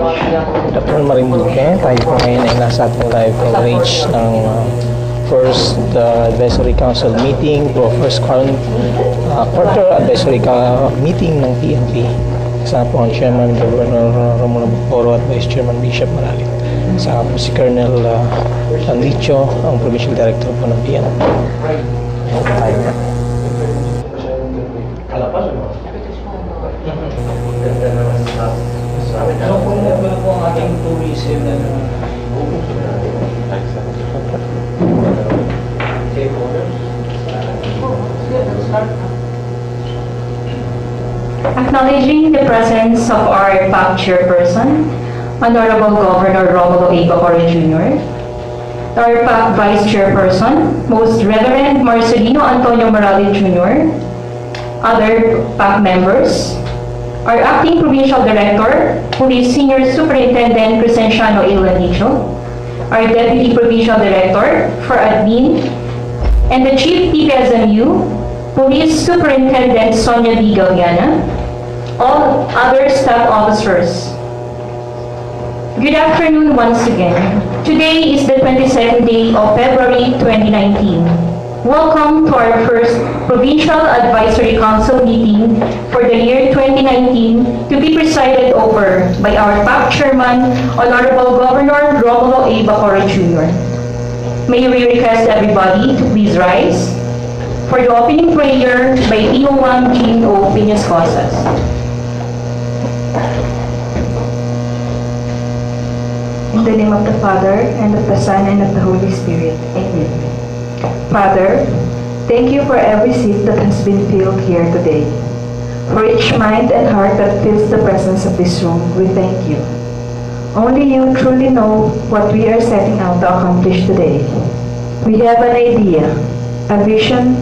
Dr. Marimulke, tayo po ngayon ay nasa ating live coverage ng first advisory council meeting o first quarter advisory meeting ng PNP. Kasama po ang Chairman Governor Romulo Bocoro at Vice Chairman Bishop Maralit. Kasama po si Colonel Anlicho, ang Provincial Director po ng PNP. Tayo na. Ano po ang ating tourism na acknowledging the presence of our PAC chairperson, Honorable Governor Romulo A. Bocoro Jr., our PAC vice chairperson, Most Reverend Marcelino Antonio Morales Jr., other PAC members, our acting provincial director, Police Senior Superintendent Crescenciano A. Lanicho, our deputy provincial director for admin, and the chief PPSMU, Police Superintendent Sonia B. Galliana, all other staff officers. Good afternoon once again. Today is the 22nd day of February 2019. Welcome to our first Provincial Advisory Council meeting for the year 2019 to be presided over by our PAC Chairman, Honorable Governor Romulo A. Bocoro Jr. May we request everybody to please rise for the opening prayer by PO1 Jean O. Piñas-Cosas. In the name of the Father, and of the Son, and of the Holy Spirit. Amen. Father, thank you for every seat that has been filled here today. For each mind and heart that fills the presence of this room, we thank you. Only you truly know what we are setting out to accomplish today. We have an idea, a vision,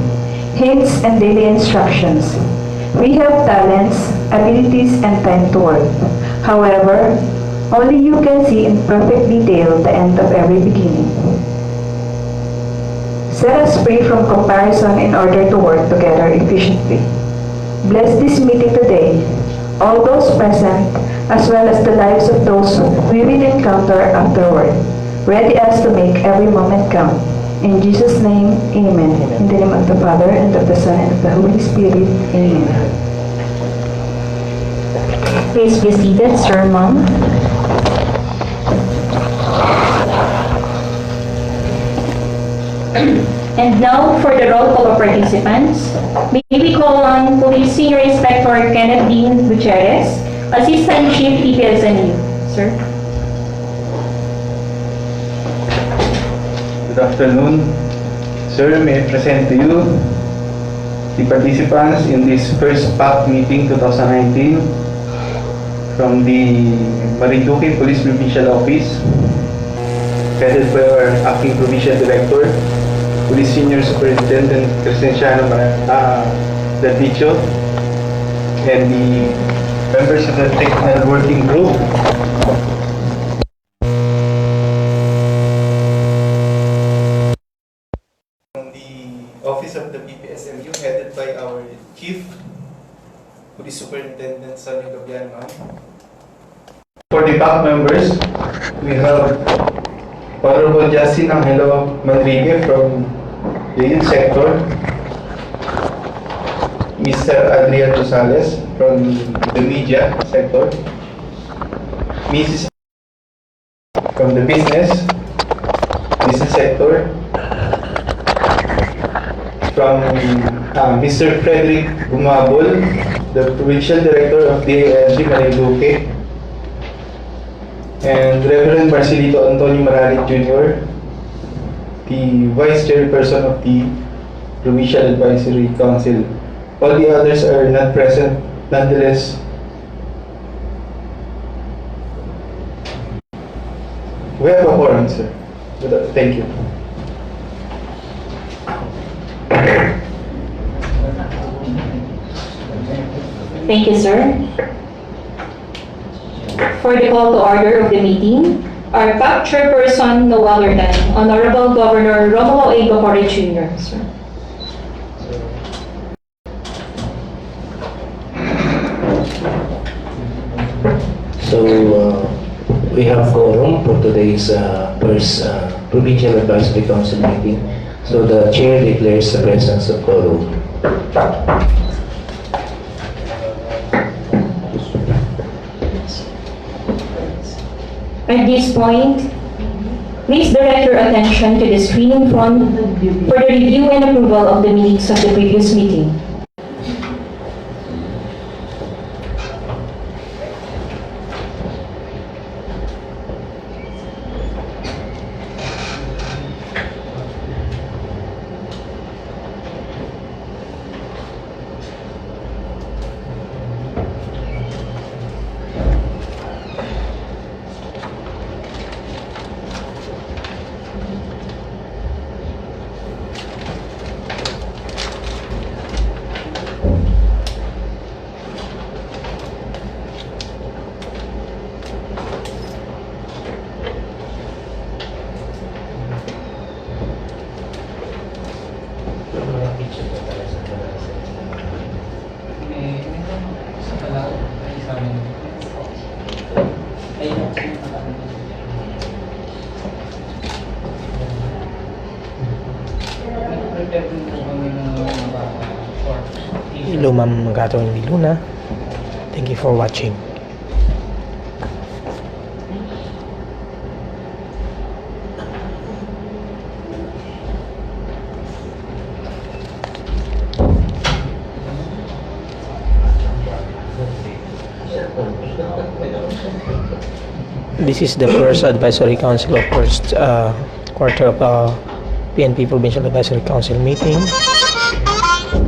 hints, and daily instructions. We have talents, abilities, and time to work. However, only you can see in perfect detail the end of every beginning. Set us free from comparison in order to work together efficiently. Bless this meeting today, all those present, as well as the lives of those we will encounter afterward. Ready us to make every moment count. In Jesus' name, amen. In the name of the Father, and of the Son, and of the Holy Spirit, amen. Please be seated, Sir, Ma'am. And now, for the roll call of participants, may we call on Police Senior Inspector Kenneth Dean Gutierrez, Assistant Chief PPSMU. Sir. Good afternoon. Sir, may I present to you the participants in this first PAC meeting 2019 from the Marinduque Police Provincial Office, headed by our acting provincial director, Police Senior Superintendent Crescenciano Lanicho, and the members of the technical working group. From the office of the PPSMU, headed by our Chief Police Superintendent Sonia Galliana. For the PAC members, we have Honorable Justin Angelo Manrique from the youth sector, Mr. Adrian Rosales from the media sector, Mrs. from the business sector, from Mr. Frederick Gumabol, the Provincial Director of DILG Marinduque, and Reverend Marcelino Antonio Morales Jr., the Vice Chairperson of the Provincial Advisory Council. All the others are not present. Nonetheless, we have a quorum, sir. Thank you. Thank you, sir. For the call to order of the meeting, our PAC Chairperson, no other than Honorable Governor Romulo A. Bocoro Jr. Sir. So, we have quorum for today's first Provincial Advisory Council meeting. So the chair declares the presence of quorum. At this point, please direct your attention to the screen in front for the review and approval of the minutes of the previous meeting. Hello Ma'am Catherine Di Luna. Thank you for watching. This is the first advisory council of first quarter of PNP Provincial Advisory Council meeting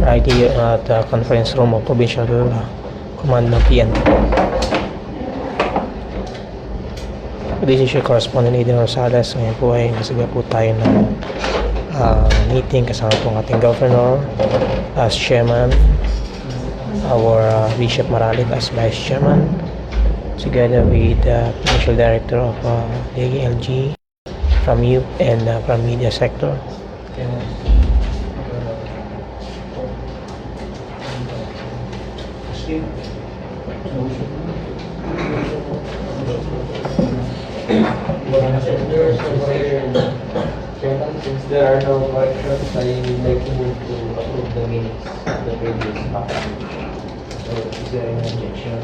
right here at the conference room of Provincial Command ng PNP. This is your correspondent Eden Rosales. Ngayon po ay nasiga po tayo ng meeting kasama po ang ating governor as chairman, our Bishop Maralit as vice chairman, together with the provincial director of DGLG from youth and from media sector. Since there are no corrections, I would like to move to approve the minutes of the previous meeting. So, is there any objection?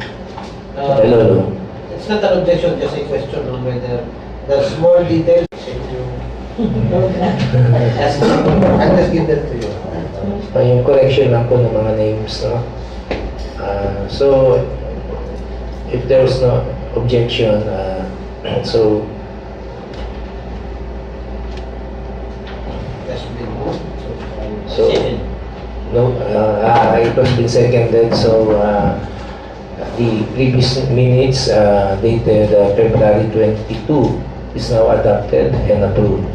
Hello. It's not an objection, just a question on whether there's more details. I'll just give that to you. Yung correction lang po ng mga names, no? So, if there's no objection, so, That's been moved. so, no, it was been seconded, so, the previous minutes dated February 22 is now adopted and approved.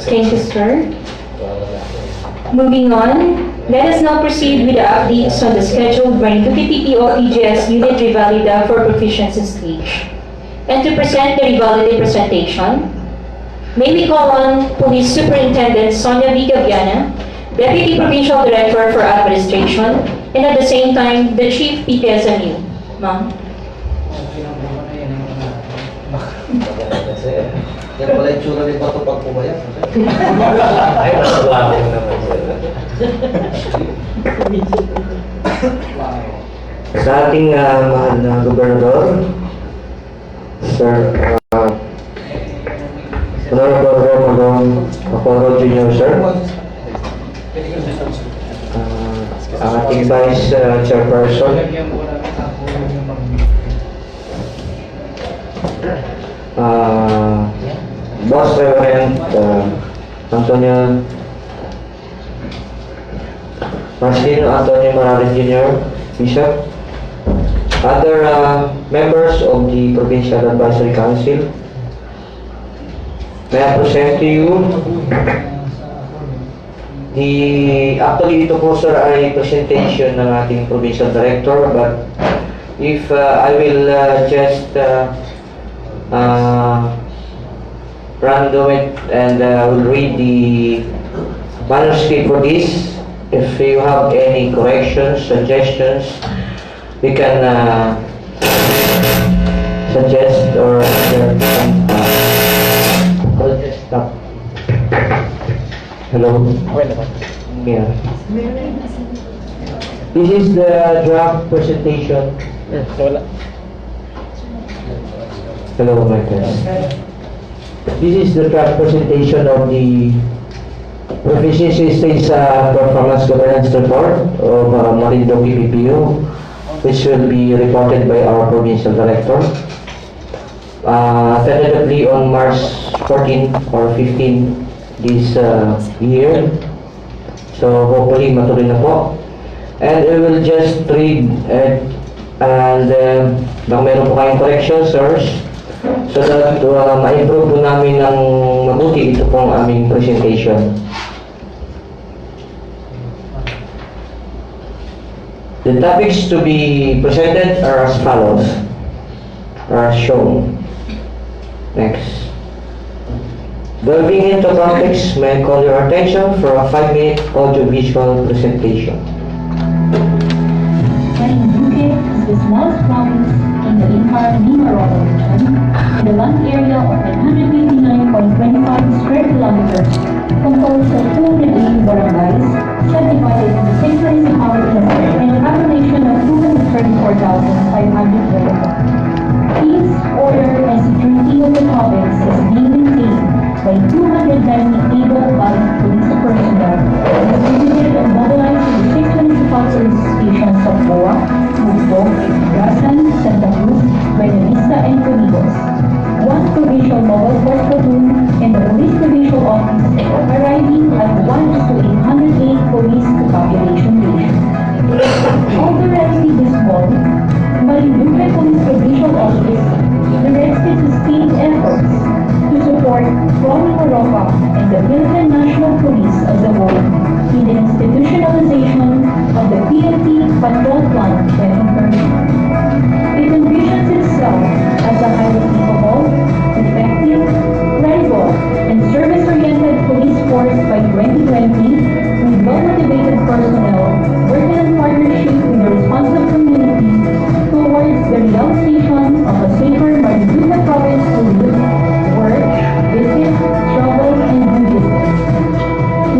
Thank you, sir. Moving on, let us now proceed with the updates on the scheduled Marinduque PPO EJS Unit Revalida for Proficiency Stage. And to present the Revalida presentation, may we call on Police Superintendent Sonia V. Gaviana, Deputy Provincial Director for Administration, and at the same time, the Chief PPSMU. Ma'am. Yan pala yung tsura ni Bato pag pumayag. Ay, masalamat naman sila. Sa ating mahal na gobernador, Sir Honorable Romulo Apollo Jr., sir, ang ating Vice Chairperson, Boss Reverend Antonio Maralit Jr., Bishop, other members of the Provincial Advisory Council, may I present to you actually ito po sir ay presentation ng ating Provincial Director, but if I will just random it and will read the manuscript for this. If you have any corrections, suggestions, we can suggest or share some stop. Hello? Okay na ba? Yeah. This is the draft presentation. Wala. Hello, my friends. This is the draft presentation of the Proficiency States Performance Governance Report of Marinduque PPO, which will be reported by our provincial director. Tentatively on March 14 or 15 this year. So hopefully matuloy na po. And we will just read and baka meron po kayong corrections, sirs, so that ma-improve po namin ng mabuti ito pong aming presentation. The topics to be presented are as follows, are as shown. Next. Delving into topics, may I call your attention for a 5-minute audio-visual presentation. Marinduque is the smallest province in the Lima-Roa region, in the land area of 189.25 square kilometers, composed of 280 barangays, subdivided into 6 municipalities, and a population of 234,500 people. Peace, order, and security of the province is being maintained by 290 able-bodied police personnel distributed and mobilized to the 6 municipal service stations of Boa, Mugbo, Gasan, Santa Cruz, Buenavista, and Conigos. 1 provincial mobile force platoon and the police provincial office arriving at 1:808 police to population ratio. Although relatively small, Marinduque Police Provincial Office directed sustained efforts to support Ronnie Maroca and the Philippine National Police as a whole in the institutionalization of the PNP Patrol Plan 2030. It envisions itself as a highly capable, effective, credible, and service-oriented police force by 2020 with well-motivated personnel working in partnership with the responsive community towards the realization of a safer Marinduque province to live, work, visit, travel, and do business.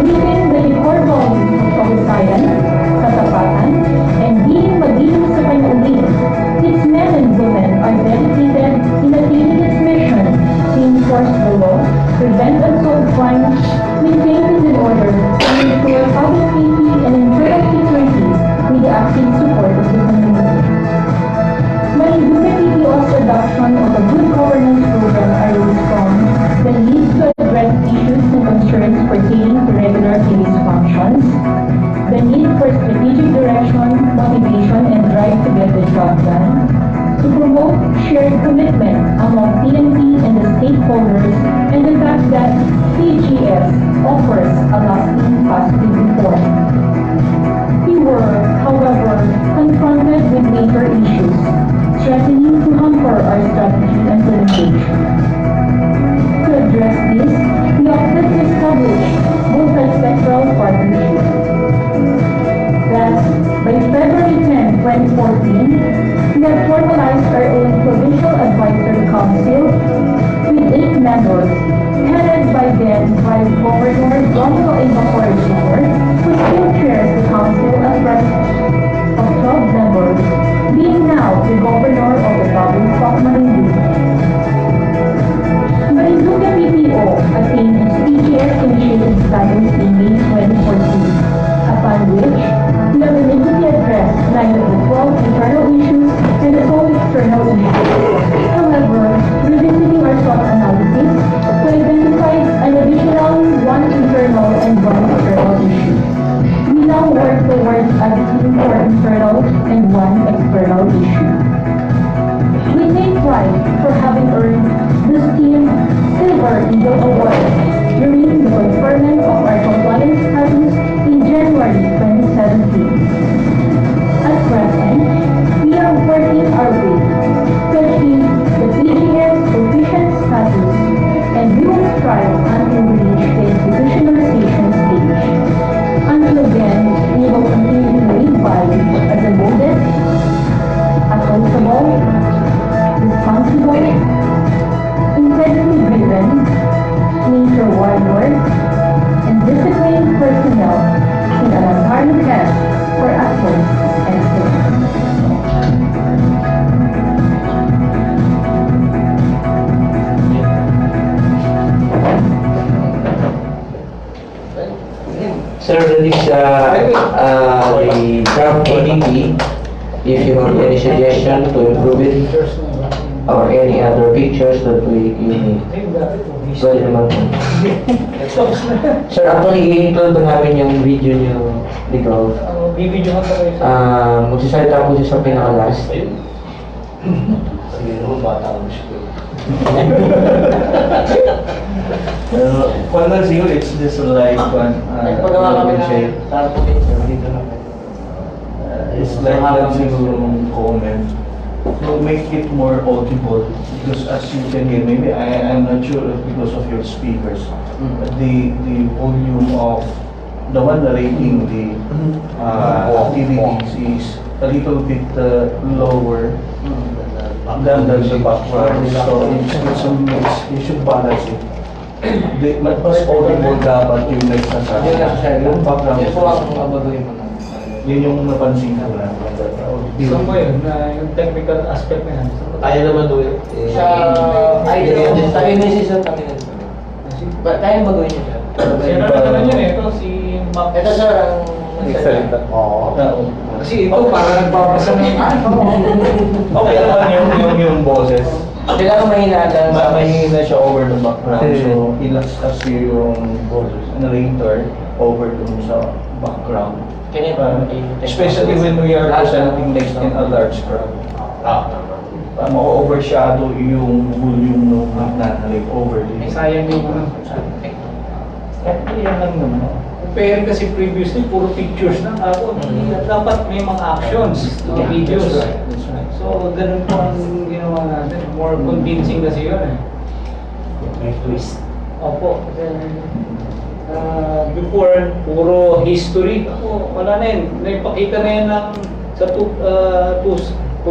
Living the core values of kahusayan, katapatan, and being madilim sa panauhin, its men and women are dedicated in attaining its mission to enforce the law, prevent unsolved crimes, maintain peace and order, and ensure public safety and internal security with the active support of the community. Marinduque PPO's adoption of a good governance program arose from the need to address issues and concerns pertaining to regular police functions, the need for strategic direction, motivation, and drive to get the job done, to promote shared commitment among PNP and the stakeholders, and the fact that PGF offers a lasting positive reform. We were, however, confronted with major issues, threatening to hamper our strategy implementation. To address this, we opted to establish multi-sectoral partnerships. Thus, by February 10, 2014, we have formalized our own Provincial Advisory Council with 8 members, headed by then Vice Governor Romulo A. Bacoor Jr., who still chairs the council as president of 12 members, being now the governor of the province of Marinduque. Marinduque PPO attained its PGF-initiated status in May 2014, upon which we have immediately addressed 9 of the 12 internal issues and the 12 external issues. However, revisiting our SWOT analysis, we identified an additional 1 internal and 1 external issue. We now work towards advocating for internal and 1 external issue. We take pride for having earned this team Silver Eagle Award during the conferment of our compliance status in January 2017. At present, we are working our way to achieve the PGF proficient status, and we will strive until we reach the institutionalization stage. Until then, we will continue to lead by as a modest, accountable, responsible, Sir, that is the draft ADP. If you have any suggestion to improve it or any other pictures that you need. Pwede naman po. Sir, actually, i-include ba namin yung video nyo dito? Bibidyo ka pa kayo. Magsasalita po siya sa pinaka-last. Sige naman, bata ang gusto. Kung lang siguro, it's just like one. Nagpagawa kami ng It's like lang siguro comment to make it more audible because as you can hear, maybe I'm not sure if because of your speakers, the volume of the one narrating the activities is a little bit lower than the background. So you should balance it. Mas audible dapat yung nagsasabi. Yung background. Yun yung napansin ko na. Saan mo yun? Yung technical aspect na yan. Kaya naman doon. Sa inisisyon kami nito. Kaya ba gawin niyo siya? Sino na yun eh? Ito si Mac. Ito sir, ang Nagsalita. Oo. Kasi ito para nagbabasa ng Okay naman yung boses. kailangan mahinaan. Mahina siya over the background. So, ilas kasi yung boses, narrator over dun sa background. Especially when we are presenting next in a large crowd. Maka-overshadow yung volume ng narrate over May the... sayang din mo. Yan lang naman. Pero kasi previously, puro pictures lang ako. Dapat may mga actions, mga videos. So, ganun po ang ginawa natin. More convincing kasi yun eh. May twist. Opo. Before, puro history. Ako, wala na yun. Naipakita na yan ng, sa two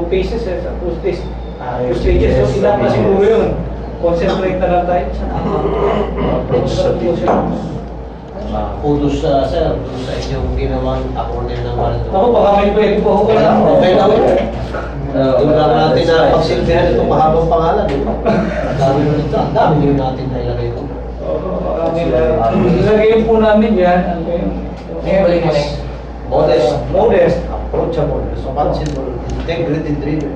phases, sa two stages. Two stages. So, ilan pa siguro yun. Concentrate na lang tayo sa Approach sa picture. Kudos sa sir, kudos sa inyong ginawang acronym ng Marito. Ako, baka may pwede po ako lang. Okay lang. Doon lang natin na pagsilbihan itong mahabang pangalan. Ang dami nyo natin na ilagay ito. Ilagay po namin yan. Modest. Modest. Approachable. Responsible. Integrity driven.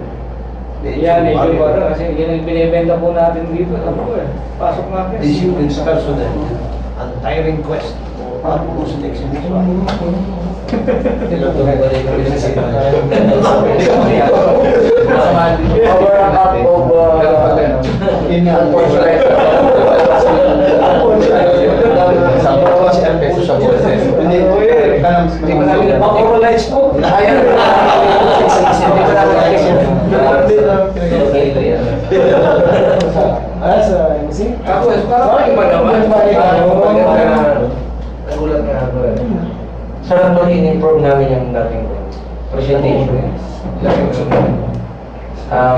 Yan, medyo para kasi yan ang binibenta po natin dito. Ano po eh, pasok natin. Disciplines personal. Untiring quest. Purpose and execution. Pag-oralize po. Ako, parang iba naman. Sir, actually, in-improve namin yung dating presentation.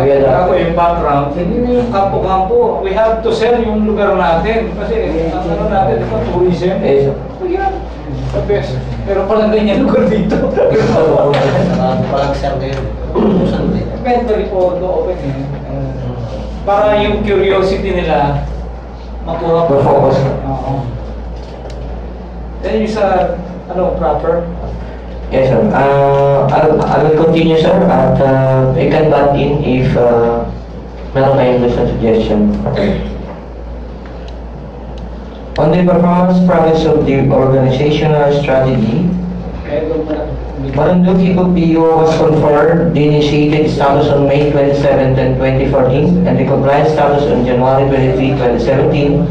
We had Ako yung background, hindi na yung kampo-kampo. We have to sell yung lugar natin. Kasi ang ano natin, ito, tourism. Eh, So yan, the best. Pero palang ganyan lugar dito. Parang sir ngayon. Saan ulit? Inventory po, do open eh. Para yung curiosity nila, makuha po. focus. Oo. Then yung sa, proper. Yes, sir. I will continue, sir, at you can butt in if meron kayong gusto suggestion. On the performance progress of the organizational strategy, Marinduque PO was conferred the initiated status on May 27, 2014 and the compliance status on January 23, 2017,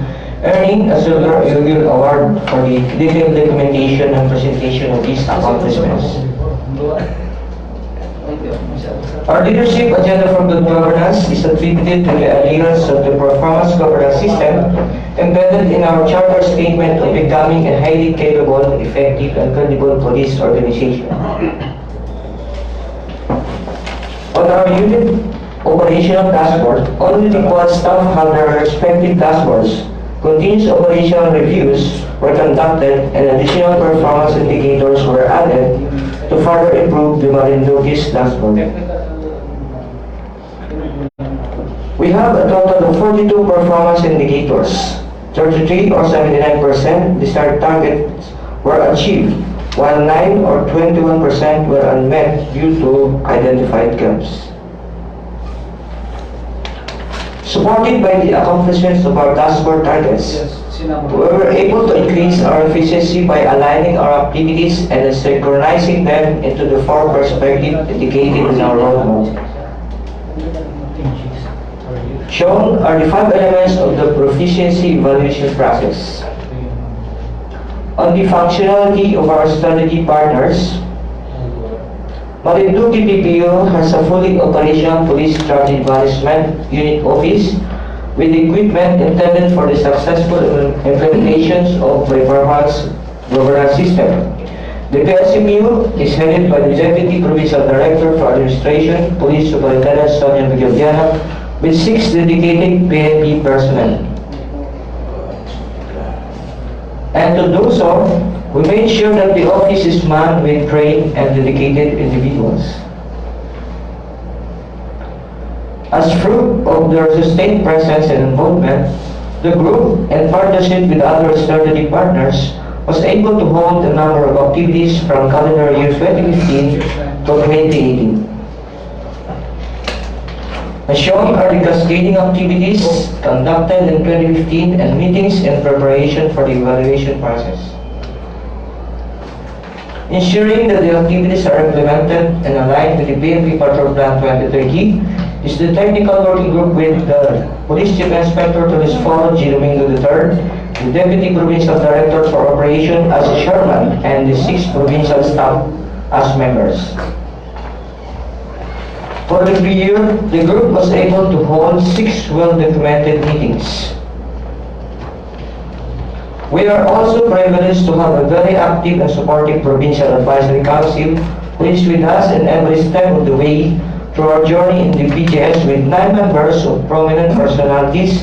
earning a Silver Eagle Award for the detailed documentation and presentation of these accomplishments. Our leadership agenda for good governance is attributed to the adherence of the performance governance system embedded in our charter statement of becoming a highly capable, effective, and credible police organization. On our unit operational dashboard, only the quad staff have their respective dashboards. Continuous operational reviews were conducted and additional performance indicators were added to further improve the Marinduque's dashboard. We have a total of 42 performance indicators, 33 or 79% desired targets were achieved, while 9 or 21% were unmet due to identified gaps. Supported by the accomplishments of our task force targets, we were able to increase our efficiency by aligning our activities and synchronizing them into the 4 perspectives indicated in our roadmap. Shown are the 5 elements of the proficiency evaluation process. On the functionality of our strategy partners, Marinduque PPO has a fully operational police strategy management unit office with equipment intended for the successful implementations of the performance governance system. The PSMU is headed by the Deputy Provincial Director for Administration, Police Superintendent Sonia Vigiliana, with 6 dedicated PNP personnel. And to do so, we made sure that the office is manned with trained and dedicated individuals. As fruit of their sustained presence and involvement, the group, in partnership with other strategic partners, was able to hold a number of activities from calendar year 2015 to 2018. As shown are the cascading activities conducted in 2015 and meetings in preparation for the evaluation process. Ensuring that the activities are implemented and aligned with the PNP Patrol Plan 2030 is the technical working group with the Police Chief Inspector Tulisforo G. Domingo III, the Deputy Provincial Director for Operation as chairman, and the 6 provincial staff as members. For the period, the group was able to hold 6 well-documented meetings. We are also privileged to have a very active and supportive Provincial Advisory Council who is with us in every step of the way through our journey in the PGS with 9 members of prominent personalities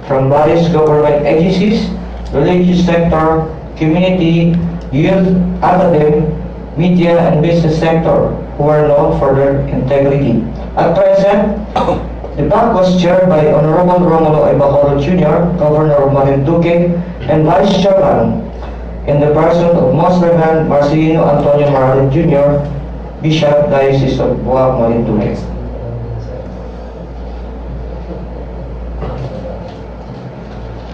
from various government agencies, religious sector, community, youth, academic, media, and business sector who are known for their integrity. At present, the PAC was chaired by Honorable Romulo A. Bacolod Jr., Governor of Marinduque, and Vice Chairman in the person of Most Reverend Marcelino Antonio Morales Jr., Bishop Diocese of Buwak, Marinduque.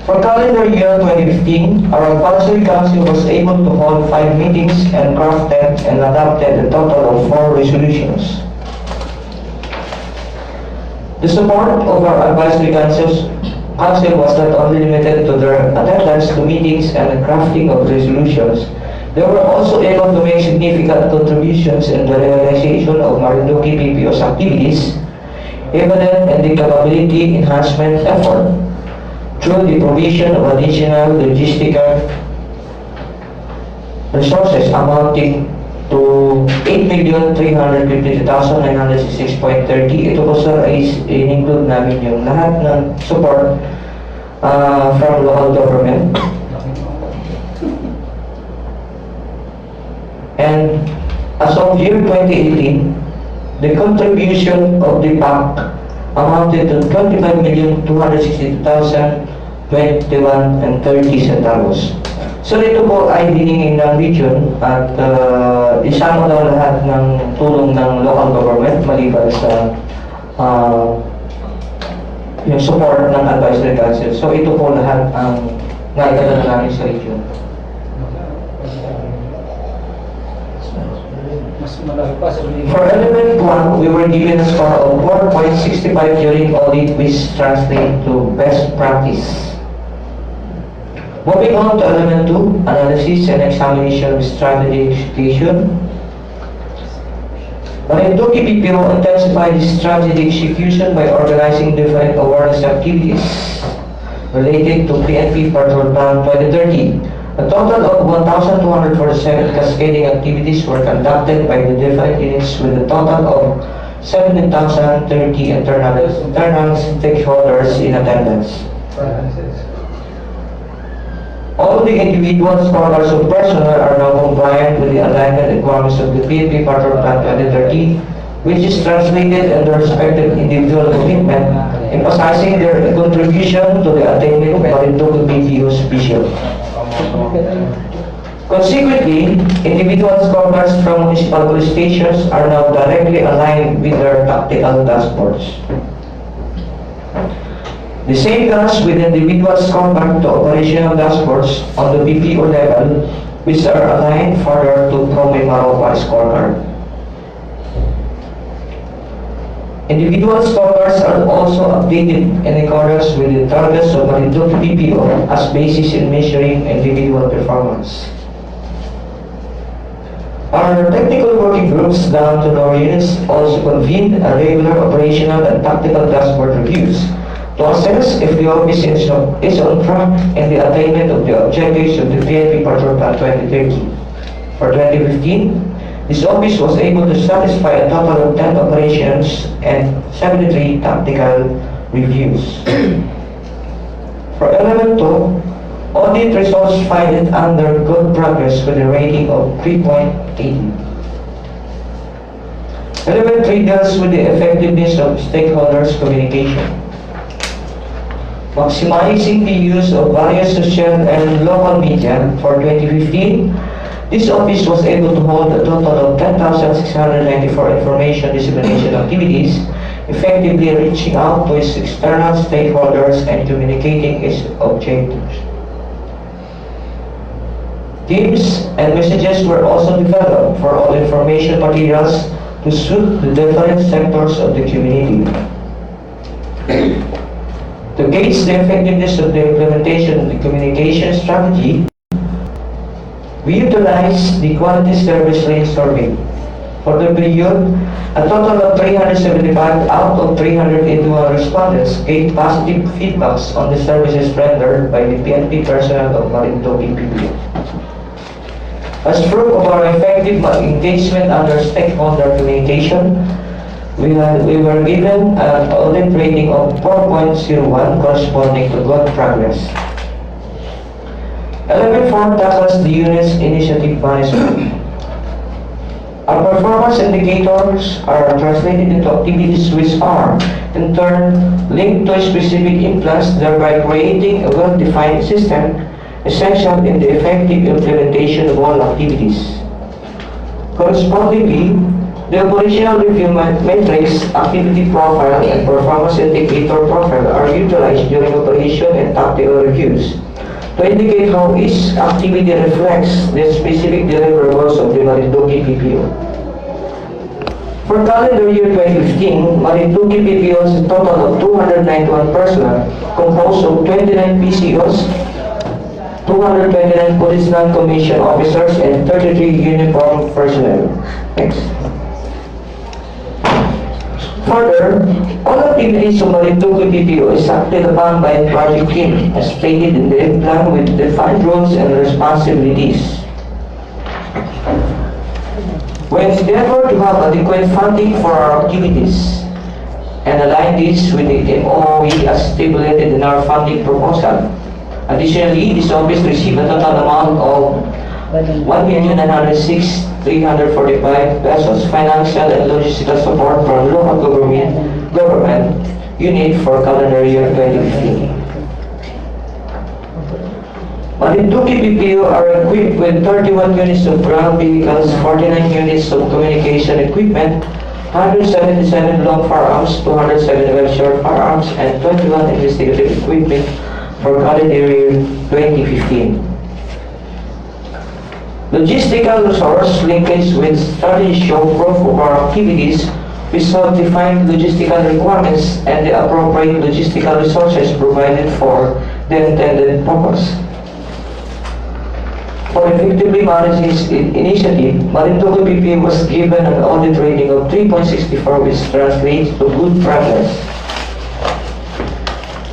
For calendar year 2015, our advisory council was able to hold 5 meetings and crafted and adopted a total of 4 resolutions. The support of our advisory council was not only limited to their attendance to meetings and the crafting of resolutions. They were also able to make significant contributions in the realization of Marinduque PPO's activities, evident in the capability enhancement effort through the provision of additional logistical resources amounting to 8,352,966.30. Ito po sir ay in-include namin yung lahat ng support from local government. And as of year 2018, the contribution of the PAC amounted to 25,262,021.30 centavos. So ito po ay hiningin ng region at isama daw lahat ng tulong ng local government maliban sa yung support ng advisory council. So ito po lahat ang naitala namin sa region. For element 1, we were given a score of 4.65 during audit, which translates to best practice. Moving on to element 2, analysis and examination of strategy execution. Marinduque PPO intensified strategy execution by organizing different awareness activities related to PNP Patrol Plan 2030. A total of 1,247 cascading activities were conducted by the different units with a total of 17,030 internal stakeholders in attendance. All the individual scholars of personnel are now compliant with the alignment requirements of the PNP Patrol Plan 2030, which is translated in their respective individual commitment, emphasizing their contribution to the attainment of Marinduque PPO's vision. Consequently, individual scorecards from municipal police stations are now directly aligned with their tactical dashboards. The same goes with individual scorecard to operational dashboards on the BPO level, which are aligned further to Prome Maropa scorecard. Individual scorecards are also updated in accordance with the targets of Marinduque BPO as basis in measuring individual performance. Our technical working groups down to lower units also convened a regular operational and tactical dashboard reviews to assess if the office is on track in the attainment of the objectives of the PNP Patrol Plan 2030. For 2015, this office was able to satisfy a total of 10 operations and 73 tactical reviews. For element 2, audit results find it under good progress with a rating of 3.80. Element 3 deals with the effectiveness of stakeholders' communication. Maximizing the use of various social and local media for 2015, this office was able to hold a total of 10,694 information dissemination activities, effectively reaching out to its external stakeholders and communicating its objectives. Teams and messages were also developed for all information materials to suit the different sectors of the community. To gauge the effectiveness of the implementation of the communication strategy, we utilized the Quality Service Lane Survey. For the period, a total of 375 out of 381 respondents gave positive feedbacks on the services rendered by the PNP personnel of Marinduque BPO. As proof of our effective engagement under stakeholder communication, we were given an audit rating of 4.01 corresponding to good progress. Element 4 tackles the unit's initiative management. Our performance indicators are translated into activities which are, in turn, linked to specific implants, thereby creating a well-defined system essential in the effective implementation of all activities. Correspondingly, the operational review matrix, activity profile, and performance indicator profile are utilized during operation and tactical reviews to indicate how each activity reflects the specific deliverables of the Marinduque BPO. For calendar year 2015, Marinduque BPO has a total of 291 personnel, composed of 29 PCOs, 229 police non-commissioned officers, and 33 uniformed personnel. Next. Further, all activities of Marinduque BPO is acted upon by a project team, as stated in the plan with defined roles and responsibilities. We endeavor to have adequate funding for our activities and align this with the MOE as stipulated in our funding proposal. Additionally, this office received a total amount of 1,906,345 pesos financial and logistical support from local government unit for calendar year 2015. Marinduque BPO are equipped with 31 units of ground vehicles, 49 units of communication equipment, 177 long firearms, 207 well short firearms, and 21 investigative equipment for calendar year 2015. Logistical resource linkage with strategy show proof of our activities which have defined logistical requirements and the appropriate logistical resources provided for the intended purpose. For effectively managing this initiative, Marinduque BPO was given an audit rating of 3.64, which translates to good progress.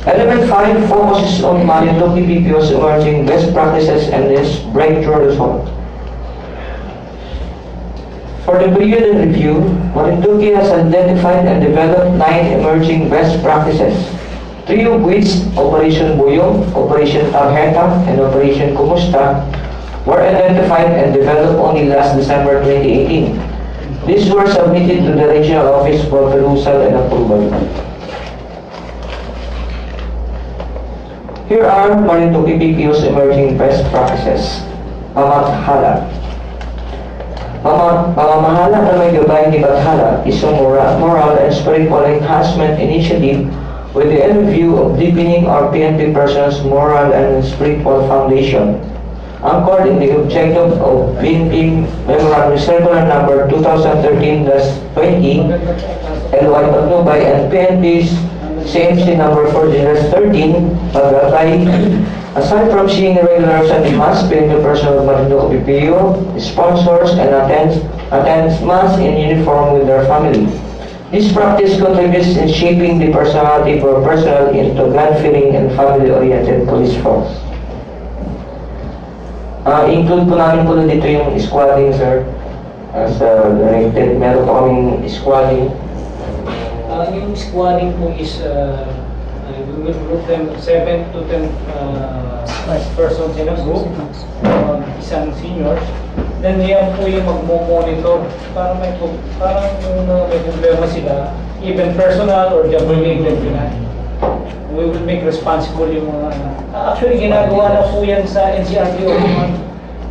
Element 5 focuses on Marinduque BPO's emerging best practices and its breakthrough result. For the period in review, Marinduque has identified and developed 9 emerging best practices, 3 of which, Operation Buyong, Operation Tarjeta, and Operation Kumusta, were identified and developed only last December 2018. These were submitted to the regional office for perusal and approval. Here are Marinduque BPO's emerging best practices. Pamahala. Pamamahala ng may gabay ni Bathala is a moral and spiritual enhancement initiative with the end view of deepening our PNP personnel's moral and spiritual foundation. Anchored in the objective of PNP Memorandum Circular Number 2013-20 LY Patnubay and PNP's CMC Number 14-13 Pagratay. Aside from seeing regulars and mass PNP personnel of Marinduque PPO, sponsors and attends mass in uniform with their family. This practice contributes in shaping the personality for personnel into God-fearing and family-oriented police force. Include po namin po dito yung squadding, sir. As directed, meron po kaming squadding. Yung squadding po is we will group them 7 to 10 persons in a group, isang seniors. Then yan po yung magmo-monitor para parang yung may problema sila, even personal or job related yun. We will make responsible yung mga actually ginagawa na po yan sa NCRPO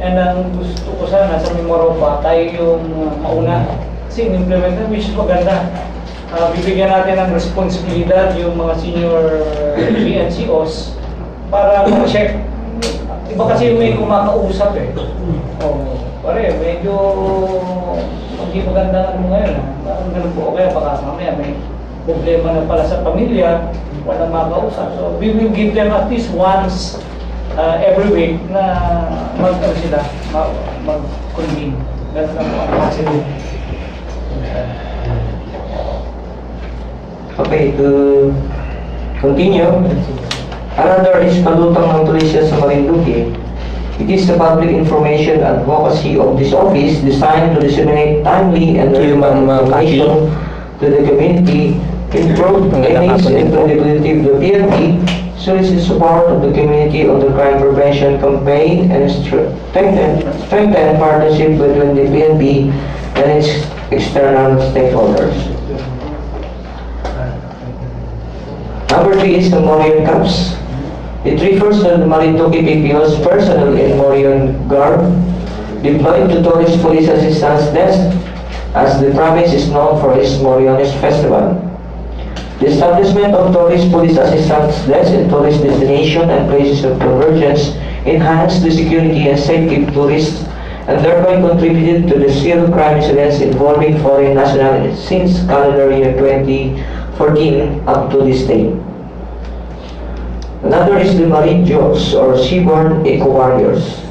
and ang gusto ko sana sa Memoropa tayo yung mauna kasi implement na, which is maganda. Bibigyan natin ng responsibilidad yung mga senior PNCOs para ma-check. Iba kasi may kumakausap eh. Pare, medyo hindi maganda ano ngayon. Parang ganun po. Kaya baka mamaya may problema na pala sa pamilya, walang makausap. So we will give them at least once every week na mag-convene. Ganun lang po ang possible. Okay, to continue, another is palutang ng pulisya sa Marinduque. It is the public information advocacy of this office designed to disseminate timely and relevant information to the community, improve image and credibility of the PNP, solicit support of the community on the crime prevention campaign, and strengthen partnership between the PNP and its external stakeholders. Number 3 is the Morion Cups. It refers to the Marinduque PPO's personnel in Morion garb deployed to Tourist Police Assistance Desk, as the province is known for its Moriones Festival. The establishment of Tourist Police Assistance Desk in tourist destination and places of convergence enhanced the security and safety of tourists and thereby contributed to the zero crime incidents involving foreign nationals since calendar year 2014 up to this day. Another is the Marine Jokes or Seaborne Eco Warriors.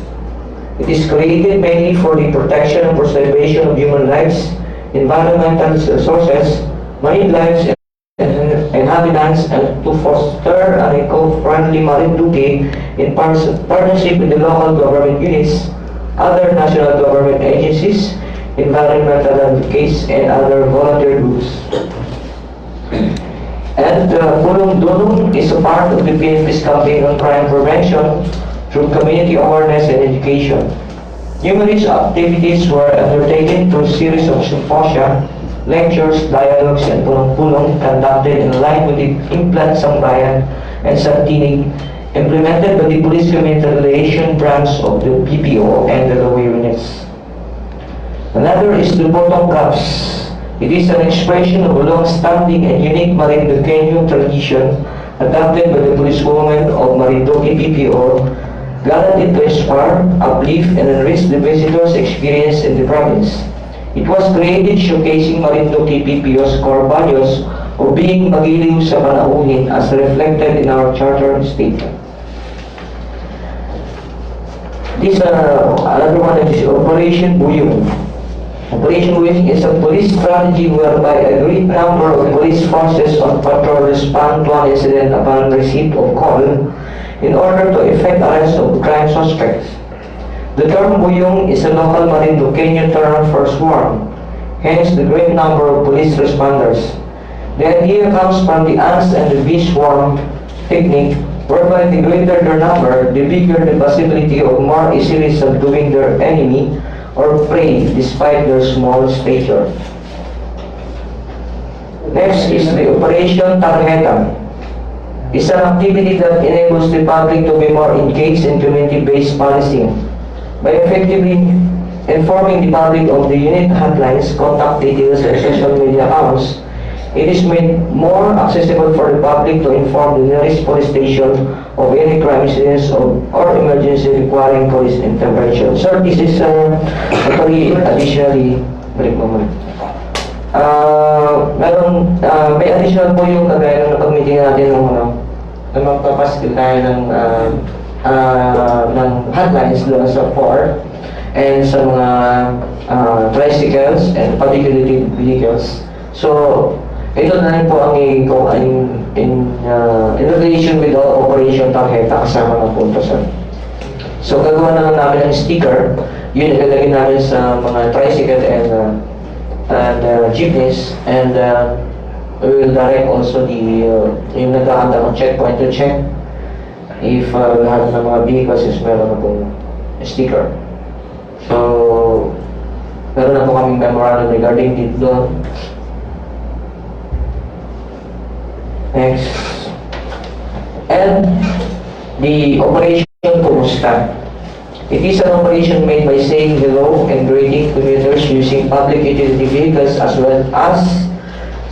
It is created mainly for the protection and preservation of human lives, environmental resources, marine lives, and inhabitants, and to foster an eco-friendly Marinduque in partnership with the local government units, other national government agencies, environmental advocates, and other volunteer groups. And Pulong Dulong is a part of the PNP's campaign on crime prevention through community awareness and education. Numerous activities were undertaken through a series of symposia, lectures, dialogues, and pulong-pulong conducted in line with the Implant Sambayan and Santinig, implemented by the Police Community Relation branch of the PPO and the lower units. Another is the Botong Cups. It is an expression of a long-standing and unique Marinduqueño tradition adopted by the policewomen of Marinduque PPO, gathered to inspire, uplift, and enrich the visitors' experience in the province. It was created showcasing Marinduque PPO's core values of being magiliw sa panauhin as reflected in our charter statement. This another one is Operation Buyong. Operation Buyong is a police strategy whereby a great number of police forces on patrol respond to an incident upon receipt of call in order to effect arrest of crime suspects. The term Buyong is a local Marinduqueño term for swarm, hence the great number of police responders. The idea comes from the ants and the bee swarm technique, whereby the greater their number, the bigger the possibility of more easily subduing their enemy or prey despite their small stature. Next is the Operation Tarjeta. It's an activity that enables the public to be more engaged in community-based policing. by effectively informing the public of the unit hotlines, contact details, and social media accounts. It is made more accessible for the public to inform the nearest police station of any crime incidents or emergency requiring police intervention. Sir, this is actually additionally, break mo muna. May additional po yung kagaya ng napag-meeting natin ng magpapaskil tayo ng hotlines doon sa 4 and sa mga tricycles and public utility vehicles. So, ito na rin po ang in relation with all Operation Tarjeta kasama ng punto, sir. So, gagawa na lang namin ng sticker, yun ilalagay namin sa mga tricycle and jeepneys, and we will direct also yung naghahanda ng checkpoint to check if lahat ng mga vehicles is meron na pong sticker. So, meron na po kaming memorandum regarding dito. Next. And the operation kumusta? It is an operation made by saying hello and greeting commuters using public utility vehicles as well as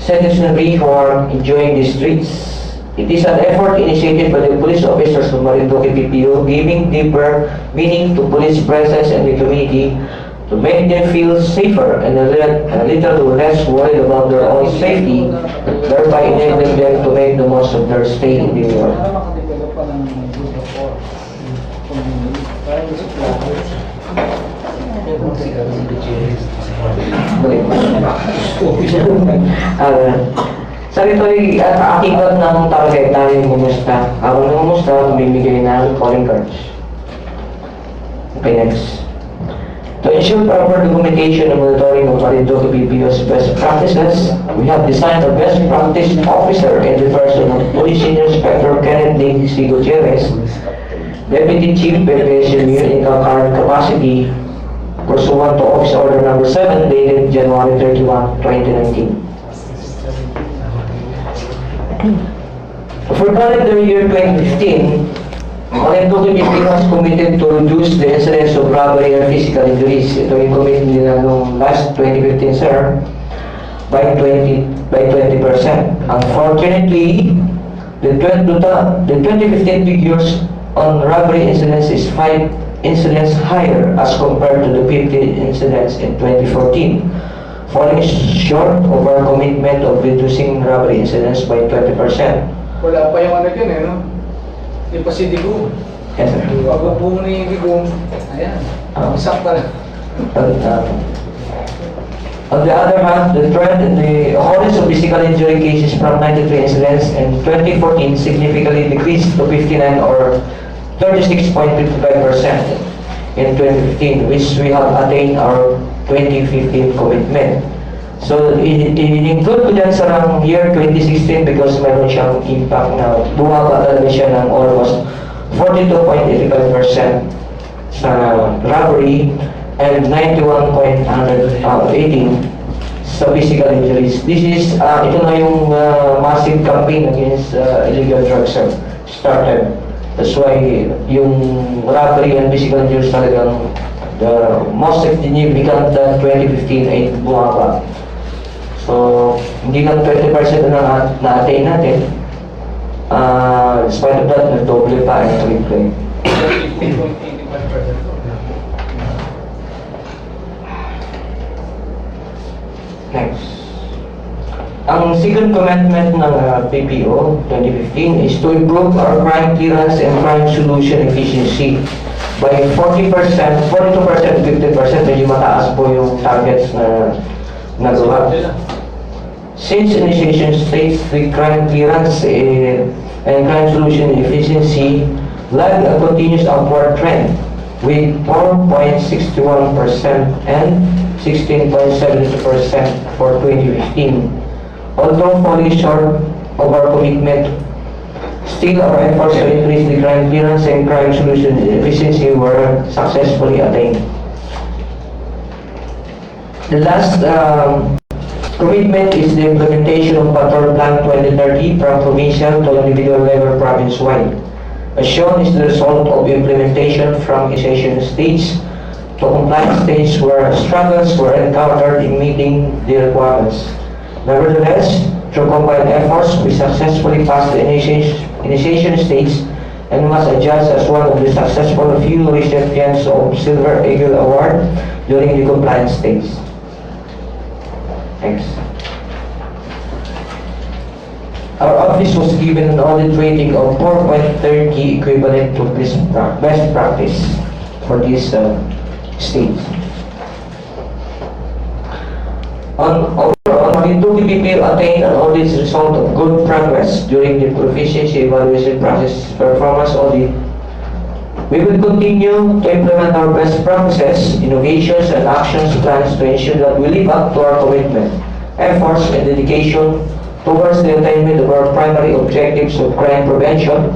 citizenry who are enjoying the streets. It is an effort initiated by the police officers of Marinduque PPO, giving deeper meaning to police presence in the community to make them feel safer and a little less worried about their own safety, thereby enabling them to make the most of their stay in the world. Makadevelop pa ng group of 4. Parang gusto Sa ito ay akibat ng tarjeta yung kumusta. Habang kumusta, bibigay ng calling cards. Okay, next. To ensure proper documentation and monitoring of Marinduque PPO's best practices, we have designed a best practice officer in the person of Police Senior Inspector Kenneth D. C. Gutierrez, Deputy Chief PPSMU in current capacity, pursuant to Office Order Number 7 dated January 31, 2019. For calendar year 2015, Marinduque PPO has committed to reduce the incidence of robbery and physical injuries. Ito yung commitment nila noong last 2015, sir, by 20%. Unfortunately, the 2015 figures on robbery incidents is 5 incidents higher as compared to the 50 incidents in 2014, falling short of our commitment of reducing robbery incidents by 20%. Wala pa yung ano dyan eh, no? Yung pa si Digong. Yes, sir. Pag-bubong ni Digong, ayan, isak pa lang. On the other hand, the trend in the occurrence of physical injury cases from 93 incidents in 2014 significantly decreased to 59 or 36.55% in 2015, which we have attained our 2015 commitment. So, i-include ko dyan sa year 2016 because meron siyang impact na bumaba talaga siya ng almost 42.85% sa robbery and 91.18 sa physical injuries. This is, ito na yung massive campaign against illegal drugs started. That's why yung robbery and physical injuries talagang the most significant 2015 ay bumaba. So, hindi lang 20% na na-attain natin. Despite of that, nag-double pa ang triple. Next. Ang second commitment ng PPO 2015 is to improve our crime clearance and crime solution efficiency by 40%, 42%, 50%, medyo mataas po yung targets na nagawa. Since initiation stage, the crime clearance and crime solution efficiency lagged a continuous upward trend with 4.61% and 16.72% for 2015. Although falling short of our commitment, still our efforts to increase the crime clearance and crime solution efficiency were successfully attained. The last commitment is the implementation of Patrol Plan 2030 from provincial to individual level province-wide. As shown is the result of implementation from initiation stage to compliance stage where struggles were encountered in meeting the requirements. Nevertheless, through combined efforts, we successfully passed the initiation stage and was adjudged as one of the successful few recipients of Silver Eagle Award during the compliance stage. Thanks. Our office was given an audit rating of 4.30 equivalent to best practice for this stage. Overall, Marinduque PPL attained an audit result of good progress during the proficiency evaluation process performance audit. We will continue to implement our best practices, innovations, and actions plans to ensure that we live up to our commitment, efforts, and dedication towards the attainment of our primary objectives of crime prevention,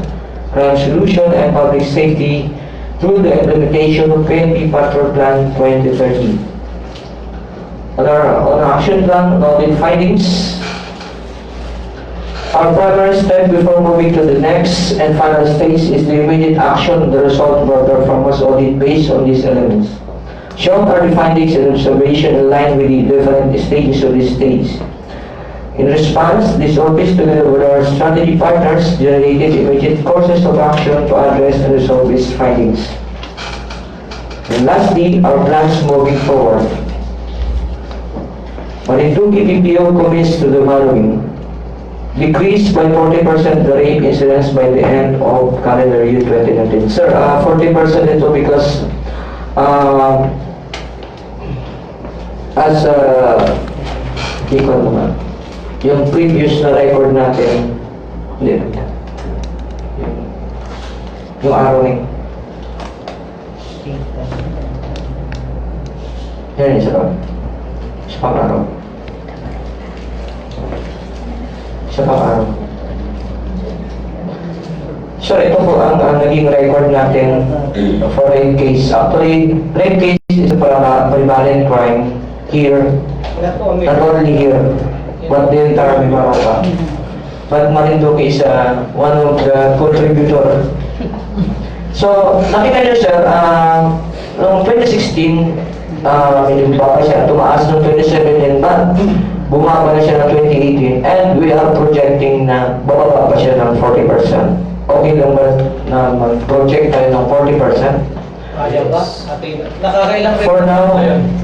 crime solution, and public safety through the implementation of PNP Patrol Plan 2030. On our action plan, audit findings, our primary step before moving to the next and final stage is the immediate action of the result of our performance audit based on these elements. Shown are the findings and observation in line with the different stages of this stage. In response, this office, together with our strategy partners, generated immediate courses of action to address and resolve these findings. And lastly, our plans moving forward. Marinduque PPO commits to the following: decrease by 40% the rape incidence by the end of calendar year 2019. Sir, 40% ito because as ikaw naman, yung previous na record natin, yung araw ni yan isa pa. Isa pang araw. Isa pang araw. So ito po ang naging record natin for rape case. Actually, rape case is a prevalent crime here, not only here, but the entire Mimaropa. But Marinduque is one of the contributor. So, nakita nyo sir, noong 2016, medyo pa siya, tumaas noong 2017, but bumaba na siya ng 2018, and we are projecting na bababa pa siya ng 40%. Okay lang ba na mag-project tayo ng 40%? Kaya ba? Nakakailang For now,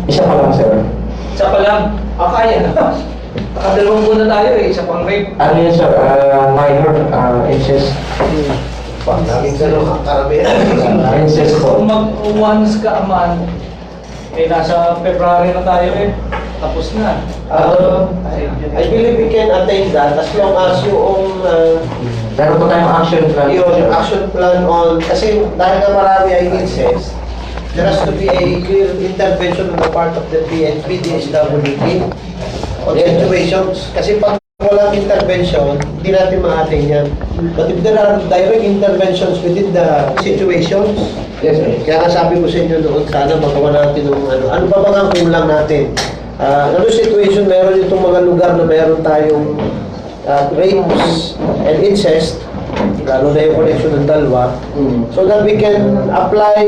isa pa lang sir. Isa pa lang. Kaya na. Nakadalawang buwan na tayo eh. Isa pang rape. Ano yun sir, minor, incest. Laging gano'n karamihan. Incest po. Kung mag-once ka aman, eh nasa February na tayo eh. Tapos na. I believe we can attain that as long as yung Meron po tayong action plan. yung action plan on, kasi dahil na marami ay incest, there has to be a clear intervention on the part of the PNP, DSWD, on situations. Kasi pag walang intervention, hindi natin ma-attain yan. But if there are direct interventions within the situations, Yes sir. kaya nga sabi ko sa inyo noon, sana magawa natin ng ano ba bang ang kulang natin? Ano situation, meron itong mga lugar na meron tayong rapes and incest, lalo na yung connection ng dalawa, so that we can apply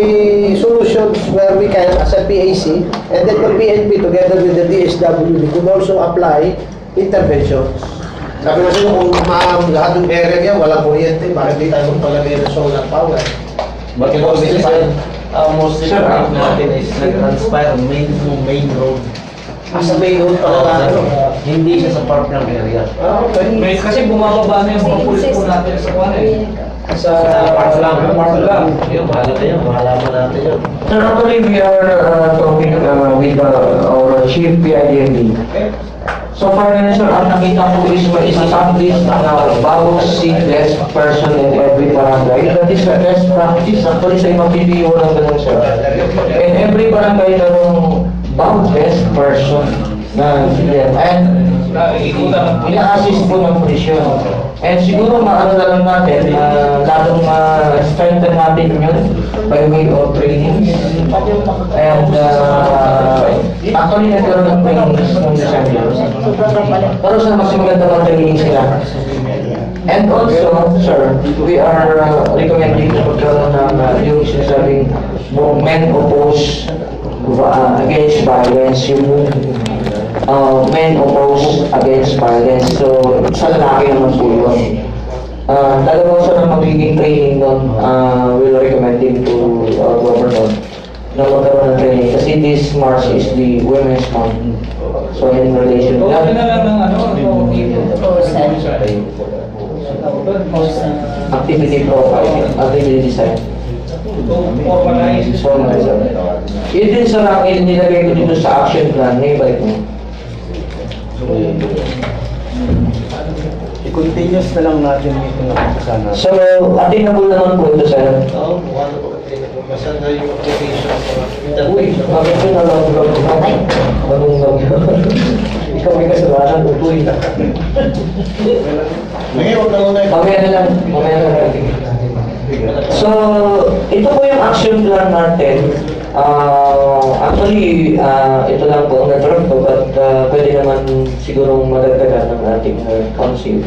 solutions where we can as a PAC, and then the PNP together with the DSWD could also apply interventions. Sabi kasi kung lahat ng area niya, walang kuryente, bakit di tayo magpalagay ng solar power? But mostly Sir, natin is nag-transpire main road. As a main road pala Hindi siya sa park-lang area. okay. May, kasi bumababa na yung mga pulis po natin sa kwan eh. Sa park lang. Yun, bahala kayo. Bahala mo natin yun. Sir, actually we are talking with our chief PIDMD. So far na sir, ang nakita ko is may establish na bagong best person in every barangay. That is the best practice. Actually sa ibang PPO lang ganun sir. In every barangay merong bagong best person na and ina-assist po ng pulisyon. And siguro maano na lang natin, lalong ma-strengthen natin yun by way of trainings. And actually nagkaroon ng trainings ng December. Pero sa mas maganda ng trainings sila. And also, sir, we are recommending na magkaroon ng yung sinasabing men oppose against violence, yung men oppose against violence. So, sa lalaki naman po yun. Dalawa sa na magiging training nun, we'll recommend him to governor na magkaroon ng training. Kasi this March is the Women's Month. So, in relation to Okay na that, lang ng ano, activity profile, activity design. formalize. Yun din sa akin, nilagay ko dito sa action plan, ngayon balik mo. I-continuous na lang natin dito na sana. So, attainable naman po ito, sir. Oo, ano ko, basta na yung application sa Uy, bakit ko nalaglag ko? Anong nalaglag? Ikaw may kasalanan, utoy. Ngayon, huwag na muna Mamaya na lang, mamaya na lang. So, ito po yung action plan natin. Actually, ito lang po ang nag-draft ko, but pwede naman sigurong madagdagan ng ating council.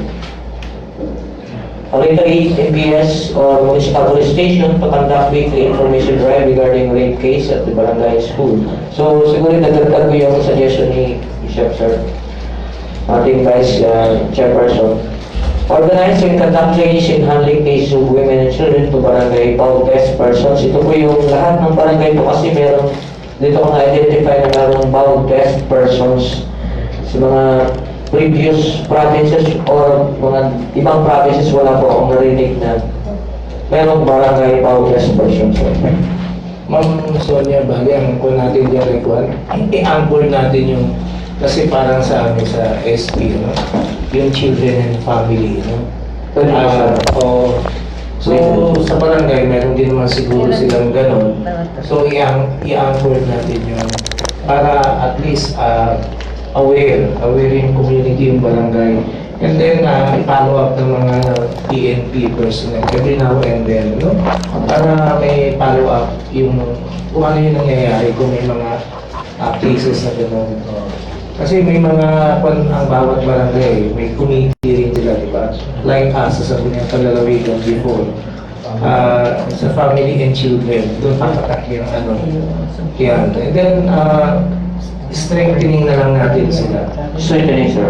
Reiterate MPS or Municipal Police Station to conduct weekly information drive regarding rape case at the barangay school. So, siguro dagdagan ko yung suggestion ni Bishop Sir, ating Vice Chairperson. Organize and conduct trainings in handling cases of women and children to barangay PAW best persons. Ito po yung lahat ng barangay po kasi meron, dito ko na-identify na merong PAW best persons sa mga previous provinces or mga ibang provinces. Wala po akong narinig na merong barangay PAW best persons. Ma'am Sonia, bali ang kung natin dyan require, i-anchor natin yung, kasi parang sa amin sa SP, no? Yung children and family, no? So, sa barangay, meron din naman siguro silang ganon. So, i-anchor natin yun para at least aware yung community, yung barangay. And then, follow up ng mga PNP personnel every now and then, no? Para may follow up yung kung ano yung nangyayari, kung may mga cases na gano'n. Kasi may mga, ang bawat barangay, may committee rin sila, di ba? Like us, sasabi niya palalawigan before. Sa family and children, doon papatak yung ano. Yan. And then, strengthening na lang natin sila. Strengthening, sir.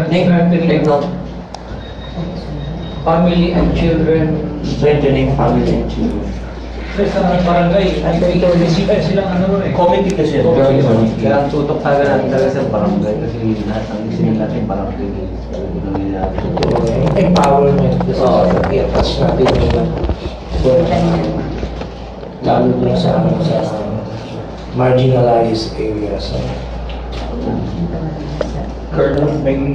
Take note. Family and children. Strengthening family and children. Kasi sa barangay, ikaw silang ano rin. Committee kasi yan. Committee. Kaya ang tutok talaga natin talaga sa barangay kasi lahat ng isin natin barangay. Empowerment. I-attach natin yung lalo din sa marginalized areas. Colonel, may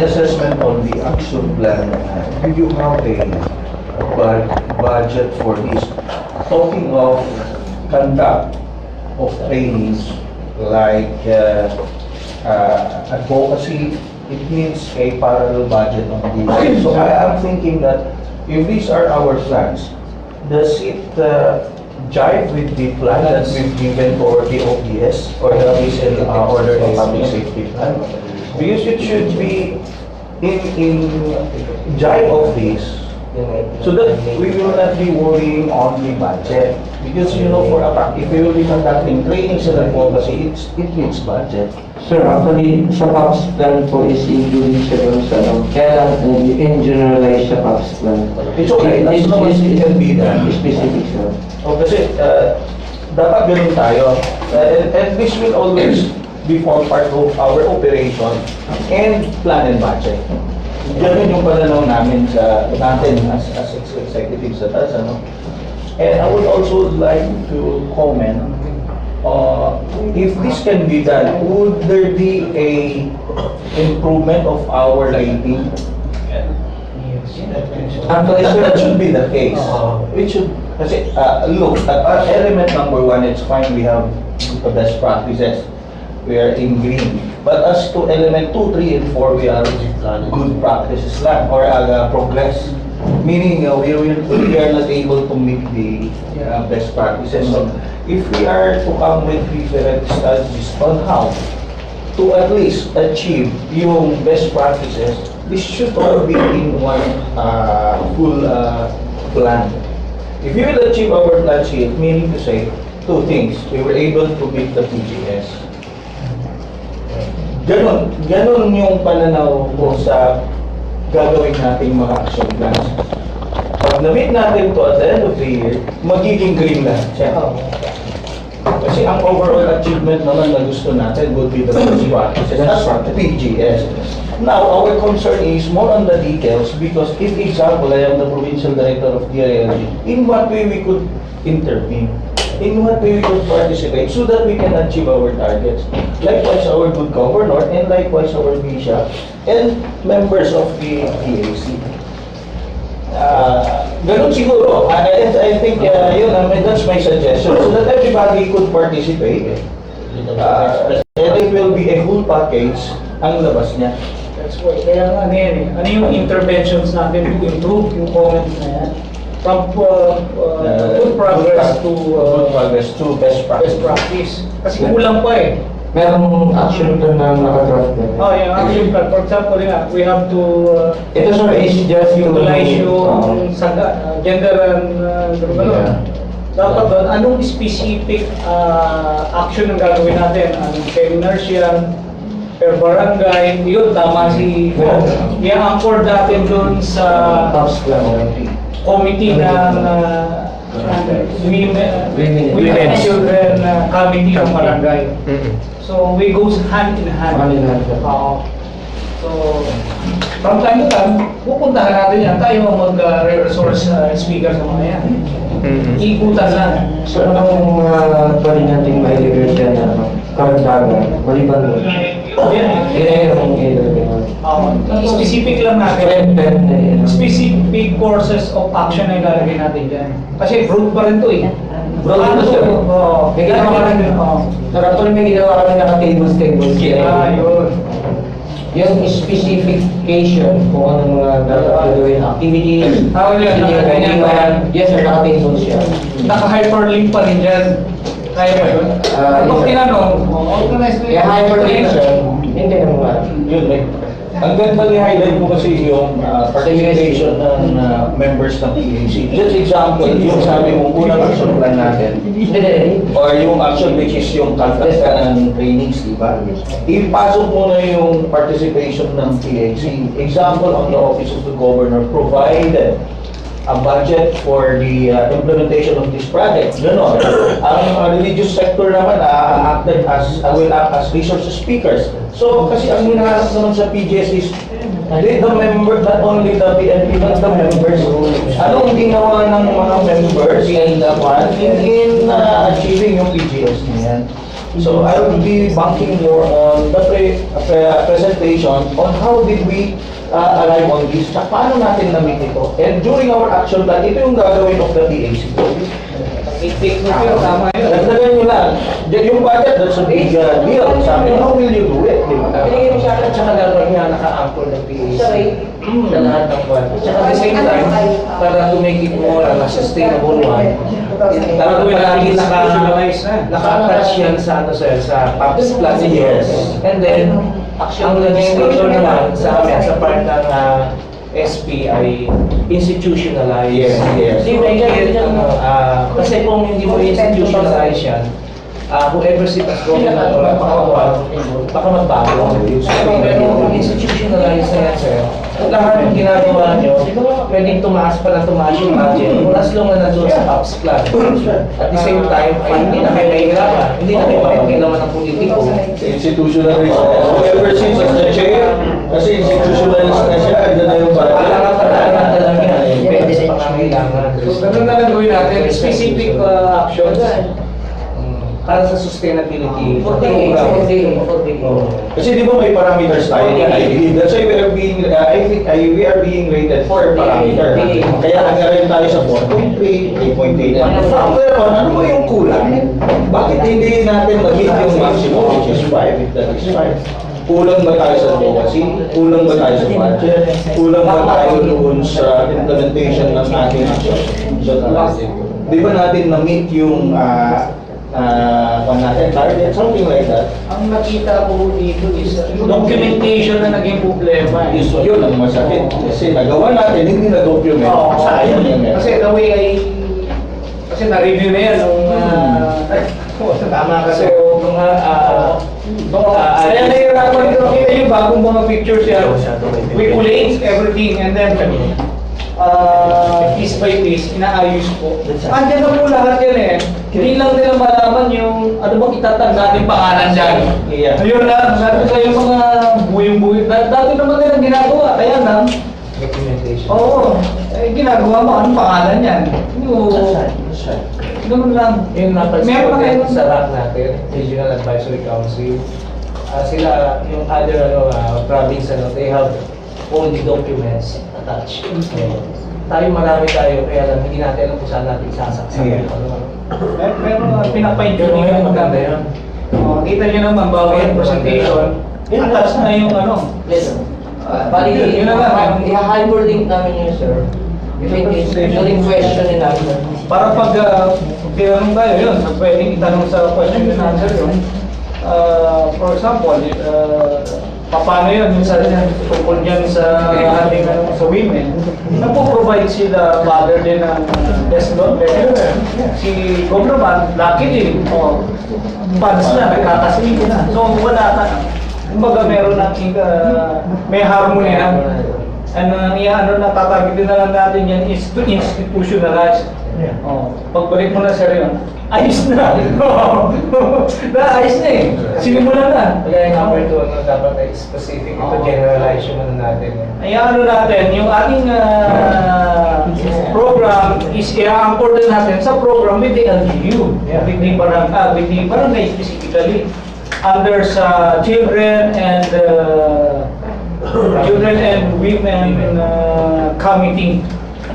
assessment on the action plan. Do you have a budget for this? Talking of conduct of trainings like advocacy, it needs a parallel budget on this. So I am thinking that if these are our plans, does it jive with the plan that we've given for the ODS or the Peace Order and Public Safety Plan? Because it should be in jive of this, so that we will not be worrying on the budget. Because you know, for a fact, if we will be conducting trainings and advocacy, it needs budget. Sir, actually, sa PAPS plan po is including siya doon sa kaya lang in generalize sa PAPS plan. It's okay, as long as it can be done. Specific, sir. O kasi, dapat ganun tayo. And this will always be form part of our operation and plan and budget. Ganun yung pananaw namin sa natin as executives sa TAS, ano? And I would also like to comment, if this can be done, would there be a improvement of our lighting? Actually, sir, That should be the case. It should, kasi, look, at element number 1, it's fine, we have the best practices. We are in green. But as to element 2, 3, and 4, we are good practices lang, or progress. Meaning, we are not able to meet the best practices. So, if we are to come with different strategies on how to at least achieve yung best practices, this should all be in one full plan. If we will achieve our plan sheet, meaning to say, two things. We were able to beat the PGS. Ganon yung pananaw ko sa gagawin nating mga action plans. Pag na-meet natin to at the end of the year, magiging green lahat siya. Kasi ang overall achievement naman na gusto natin would be the best practices as the PGS. Now, our concern is more on the details because if example, I am the provincial director of DILG, in what way we could intervene? In what way we could participate so that we can achieve our targets? Likewise, our good governor and likewise our bishop and members of the PAC. Ganun siguro. I think that's my suggestion so that everybody could participate. And it will be a whole package ang labas niya. That's why, kaya nga ano yan eh. Ano yung interventions natin to improve yung comments na yan? From good progress to good progress to best practice. best practice. Kasi kulang pa eh. Merong action plan na nakadraft din. Oh, yung action plan. For example, we have to Ito sir is just to utilize yung gender and Yeah. dapat doon, anong specific action ang gagawin natin? Anong seminars yan? Per barangay, yun, tama si i-anchor natin doon sa Tops plan. committee ng women and children committee ng barangay. So, we goes hand in hand. Hand in hand. Oo. So, from time to time, pupuntahan natin yan. Tayo ang mag-resource speaker sa mga yan. Ikutan lang. So anong pwede natin ma-deliver dyan na karagdagan, maliban mo? Yan ang Specific lang natin. Specific courses of action na ilalagay natin dyan. Kasi broad pa rin to eh. Broad ito, sir. Oo. May ginawa kami. Sir, actually may ginawa kami naka-tables. Yun. Yung specification kung ano mga gagawin activities. Yes sir, naka-tables siya. Naka-hyperlink pa rin dyan. Kaya ba yun? Pag tinanong, organize Kaya hyperlink sir, hindi naman. Yun, like, ang ganda ni-highlight mo kasi yung participation ng members ng PAC. Just example, yung sabi mo, unang action plan natin, or yung action which is yung contact ng trainings, di ba? Ipasok mo na yung participation ng PAC. Example, ang the Office of the Governor provided a budget for the implementation of this project. Ganon. Ang religious sector naman acted as, will act as resource speakers. So, kasi ang hinahanap naman sa PGS is the member, not only the PNP, but the members. Anong ginawa ng mga members in achieving yung PGS niyan? So, I will be banking more on the presentation on how did we arrive on this, tsaka paano natin na-meet ito. And during our action plan, ito yung gagawin of the PAC. I-take mo pero tama yun. Dagdagan nyo lang. Yung budget, that's a big deal. Sabi, how will you do it? Pinigay mo siya at saka gagawin niya naka-anchor ng PAC sa lahat ng buwan. At the same time, para to make it more sustainable one, Gagawin natin naka-attach yan sa PAPS Plus years. And then, ang legislator naman sa amin, sa part ng SP ay institutionalize. Yes. Hindi make it, kasi kung hindi mo institutionalize yan, whoever sit as governor or makakawal, baka magbago. Pero kung institutionalize na yan, sir, lahat ng ginagawa nyo, pwedeng tumaas pa na tumaas yung budget. Kung as long na nandun sa PAPS Plan. At the same time, ay hindi na kayo mahihirapan. Hindi na kayo makikailaman ng politiko. Institutionalized. Whoever sits as the chair, kasi institutionalized na siya, andun na yung budget. Alam lang yan. Pwede sa pangangailangan. So, ganun na lang gawin natin. Specific actions. Para sa sustainability. Kasi di ba may parameters tayo? I believe that's why we are being, I think we are being rated for parameter. Kaya nag-arrive tayo sa 4.3, 3.8. Pero ano ba yung kulang? Bakit hindi natin mag-hit yung maximum which is 5? If that is 5. Kulang ba tayo sa advocacy? Kulang ba tayo sa budget? Kulang ba tayo doon sa implementation ng ating action? Di ba natin na-meet yung natin, target, something like that. Ang nakita ko dito is documentation na naging problema. Yun ang masakit. Kasi nagawa natin, hindi na-document. Oo, Sayang yan. kasi the way kasi na-review na yan nung Tama kasi. so kaya nahihirapan dito nakita yung bagong mga pictures yan. We collate everything and then piece by piece, inaayos ko. Andiyan na po lahat yan eh. Hindi lang nila malaman yung ano bang itatag natin pangalan dyan. Yeah. Ayun lang, sabi ko yung mga buyong-buyo. Dati naman nilang ginagawa, kaya lang. Documentation. Oo, ginagawa mo, anong pangalan yan? Ganun lang. Yung napansin Meron ko na din kayo- sa RAC natin, Regional Advisory Council, sila, yung other province, they have all the documents attached. Tayo marami tayo, kaya lang hindi natin alam kung saan natin isasaksak. Yeah. Pero pinapay-tuning Pero yung maganda yun. Kita nyo naman, bawal presentation. Attach na yung ano. Yes. Bali, yun na lang. i-hyperlink namin yun, sir. During questionin namin. Para pag tinanong tayo yun, pwedeng itanong sa question and answer yun. For example, paano yun, minsan tungkol dyan sa ating sa women, nagpo-provide sila father din ng desk loan. Si government, luckily, funds na, nagkakasili na. So wala ka. Kumbaga meron ng may harmony na. Ano natatagit na lang natin yan is to institutionalize. Pagbalik mo na sir yun, ayos na. Ayos na eh. Sinimulan na. Kaya nga po ito, dapat ay specific ito, generalize yung ano natin. Ay natin, yung ating program is i-anchor din natin sa program with the LGU. With the barangay specifically. Under sa children and women committee.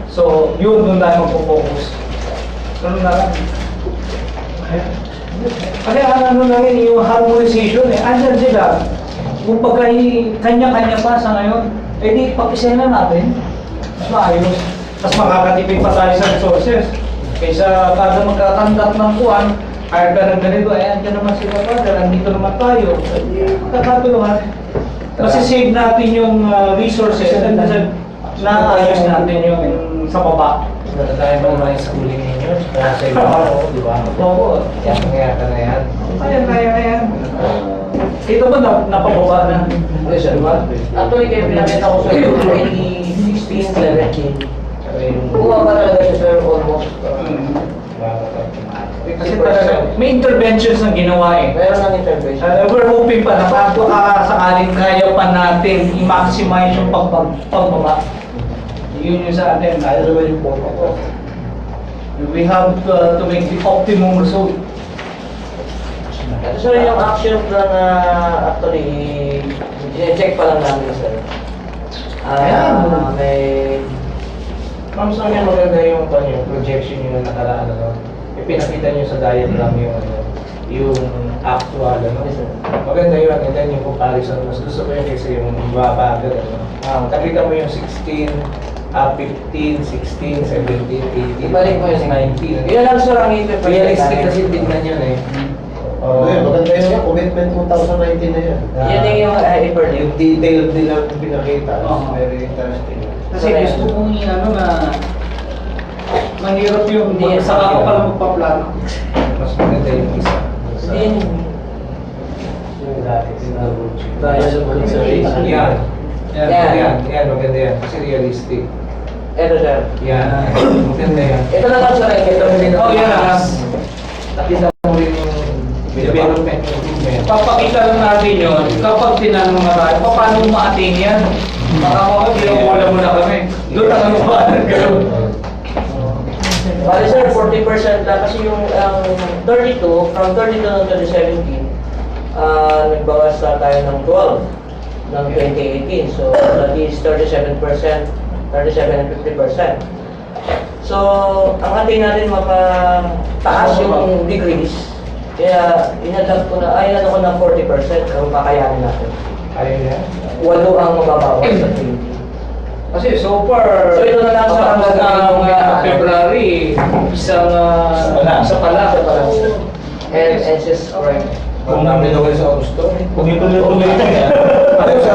So, yun doon tayo magpo-focus. Ganun na lang. Kasi ano na rin, yung harmonization eh, andyan sila. Kung pagka kanya-kanya pa sa ngayon, eh di pag-isena natin, mas maayos. Mas makakatipid pa tayo sa resources. Kaysa kada magkakandak ng kuwan, hire ka ng ganito, eh andyan naman sila pa, andito naman tayo. Magkakatulungan. Kasi save natin yung resources and naayos natin yung sa baba. Dahil ba naman yung schooling ninyo? Kaya sa iba ako, di ba? Oo. Kaya ka na yan. Kaya. Ito ba napababa na? Yes, sir. Actually, kayo pinakita ko sa 2016, 17. Bumaba talaga siya, sir, almost. Kasi talaga, may interventions na ginawa eh. Meron ng intervention. We're hoping pa na sakaling kaya pa natin i-maximize yung pagbaba. Yun yung sa atin. Kaya naman yung purpose. We have to make the optimum result. Ito sir, yung action plan na actually, i-check pa lang namin, sir. May... Ma'am, so yan maganda yung projection nyo na nakaraan, ano? Ipinakita nyo sa diagram yung actual, ano? Maganda yun, and then yung comparison, mas gusto ko yun kasi yung baba agad, ano? Kakita mo yung 16, 15, 16, 17, 18, Ibalik mo yung 19. Yun lang sir ang ipipagod. Realistic kasi tignan yun eh. Maganda yung commitment 2019 na yan. Yan yung i-predict. Yung detail nila pinakita. Very interesting. Kasi gusto kong ano na mahirap yung Hindi yan saka ka mahirap. pala magpaplano. Mas maganda yung isa. Hindi. Yung dati, Tayo sa consideration. Yan. Yan. Yan, maganda yan. Kasi realistic. Ito sir. Yan. Maganda yan. Ito na lang sir. Ito mo din. Oh, yan. Nakita mo rin yung development improvement. Papakita lang natin yun kapag tinanong na tayo, paano mo ma-attain yan? Baka mga pinawala mo na kami. Doon ang ano ba? Bali sir, 40% lang kasi yung 32, from 32 to 2017, nagbawas na tayo ng 12 ng 2018. So that is 37%, 37 and 50%. So, ang ating natin mapataas yung degrees. Kaya inadapt ko na, ay ano ko ng 40% kung kakayanin natin. Ayaw yan. 8 ang mababawas sa 20. Kasi so far, So, ito na lang sa hanggang February, isa pa lang. and SS rank. Kung namin na sa gusto. Kung ituloy-tuloy ito yan. Ano sa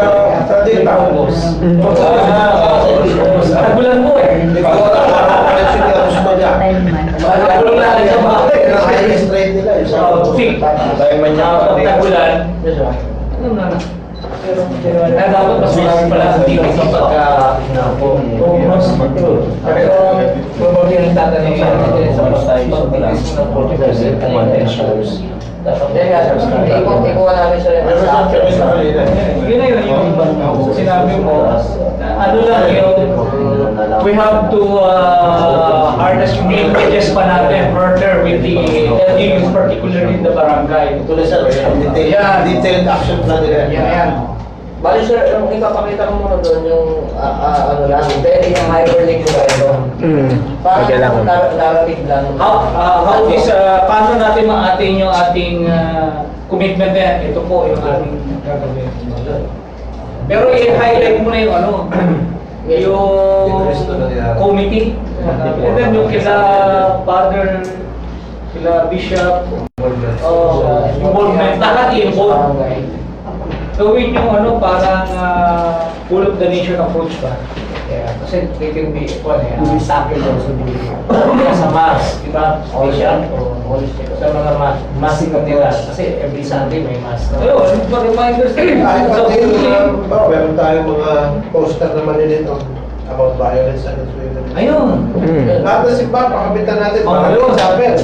data? Tagulan mo eh. Actually, ako sa mga. Tagulan lang sa bahay. Highest rate nila. Tagulan. Ano na na? Kaya dapat mas marami pala sa TV sa pagka pero probably ang tatanong sa atin sa pag-bilis ng 40% kung ano ensures. Ikuha namin sa Yun na yun, yung sinabi mo, ano lang yung we have to harness yung linkages pa natin further with the LGUs, particularly in the barangay. Tuloy sa detailed action plan nila. Yan. Bali sir, yung ipapakita ko muna doon yung ano lang, pwede yung hyperlink ko ito. Parang narrative lang. How is, paano natin ma-attain yung ating commitment na yan? Ito po yung ating gagawin. Pero i-highlight mo na yung ano, yung committee. And then yung kila father, kila bishop, involvement, lahat i-involve. Gawin yung ano, parang full of the nation approach ba? Yeah, kasi they can be, sample also sa mass, di ba? Bishop o sa mga massing nila. Kasi every Sunday may mass. Ayun, reminders din. Meron tayong mga poster naman dito about violence against women. Ayun. Lahat na simba, pakapitan natin. Oh, Maraming ayun. chapel.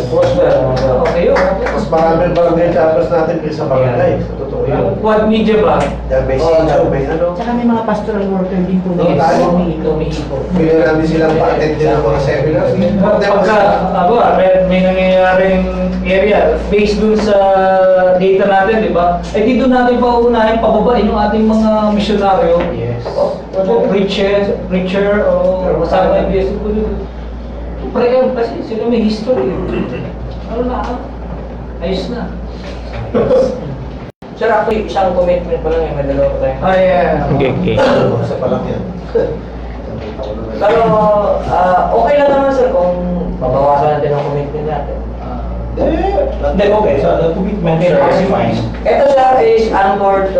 Ayun. Mas maraming barangay chapels natin kaysa barangay. Sa totoo yun. What media ba? Yan, may sitio, may ano. Tsaka may mga pastoral worker din po Oo, tayo. umiiko. Pwede namin silang pa-attend din ng mga seminars. Pagka, may nangyayaring area, based dun sa data natin, di ba? Eh, dito natin pauunahin, pababain yung ating mga misyonaryo. Yes. O preacher, o kasama yung blessing ko dito. Prayer, kasi sila may history. Ano na, ayos na. Sir, ako yung isang commitment pa lang, may dalawa pa tayo. Okay. Sa palang yan. Pero okay lang naman sir kung babawasan natin ang commitment natin. Hindi, okay. So, the commitment is fine. Ito sir is anchored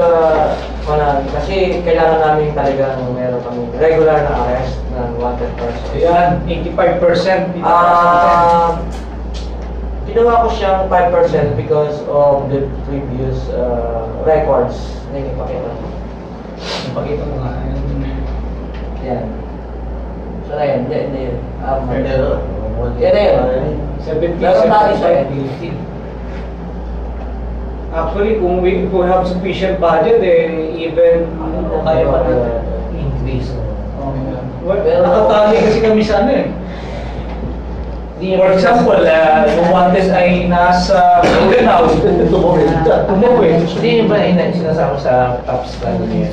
kasi kailangan namin talagang meron kami regular na arrest ng wanted person. Ayan, 85%. Ginawa ko siyang 5% because of the previous records na ipakita. Pakita mo nga. Yan. So na yan, hindi. Yan na yun. 70, Meron tayo sa 70. Actually, kung we have sufficient budget, even kaya pa natin. increase. Well, nakatali kasi kami sa ano eh. For example, yung wanted ay nasa Mindanao. Tumawid. Hindi nyo ba sinasama sa tops plan niya?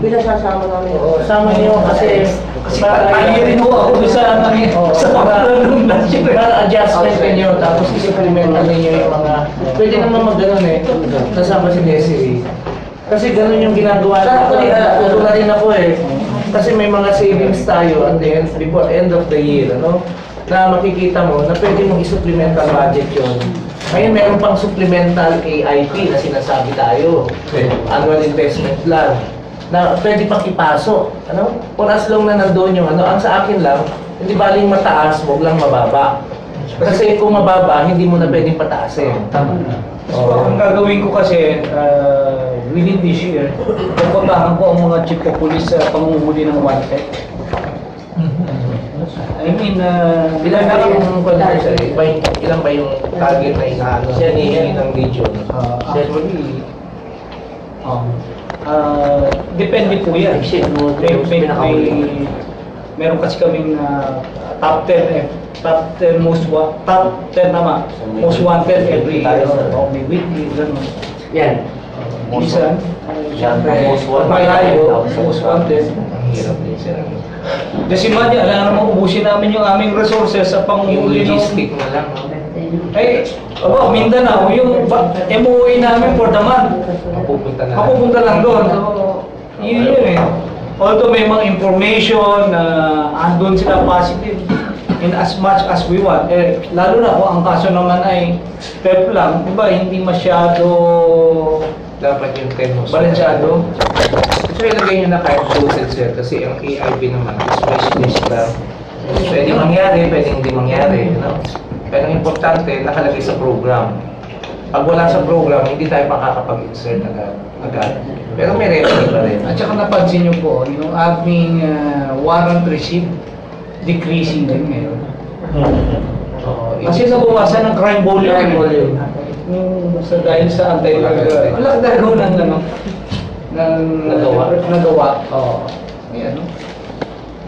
Pinasasama namin. Sama niyo kasi Kaya rin ho ako sa pagkakalong nasyon. para adjustment ninyo tapos isi-implementan ninyo yung mga pwede naman mag-ganon eh kasama si Desiree kasi ganon yung ginagawa natin na rin ako eh kasi may mga savings tayo and then before end of the year ano na makikita mo na pwede mong i-supplemental budget yun. Ngayon meron pang supplemental AIP na sinasabi tayo annual investment plan na pwede pang ipasok, ano? For as long na nandoon yung ano, ang sa akin lang, hindi baling mataas, wag lang mababa. Kasi kung mababa, hindi mo na pwedeng pataasin. Tama na. So, ang gagawin ko kasi, within this year, pupuntahan ko ang mga chief of police sa pangunguli ng wanted. I mean, Ilan ba yung concern, ilan ba yung target na inaano siya ni ng region? actually, depende po yan. Meron kasi kaming top 10 top 10 naman, most wanted every year. May weekly, gano'n. Yan. Minsan, Most wanted. malayo, most wanted. Kasi man yan, alam naman ubusin namin yung aming resources sa Yung pangunguli ng... logistic na lang, no? Eh, Mindanao, yung MOA namin for the month. Mapupunta na lang. Mapupunta lang doon. So, yun eh. Although may mga information na andun sila positive, in as much as we want. Lalo na kung ang kaso naman ay PEP lang, di ba, hindi masyado Dapat yung 10 mo. balansyado. So ilagay nyo na kahit dosage sir kasi ang AIB naman is wish list lang. Pwede mangyari, pwede hindi mangyari. You know? Pero ang importante, nakalagay sa program. Pag wala sa program, hindi tayo makakapag-insert agad. Pero may remedy pa rin. At saka napansin nyo po, yung aming warrant receipt, decreasing din ngayon. Kasi nabawasan ng crime volume. Crime volume. Dahil sa anti-drug. Wala dahil ng nagawa. Oo. Ayan.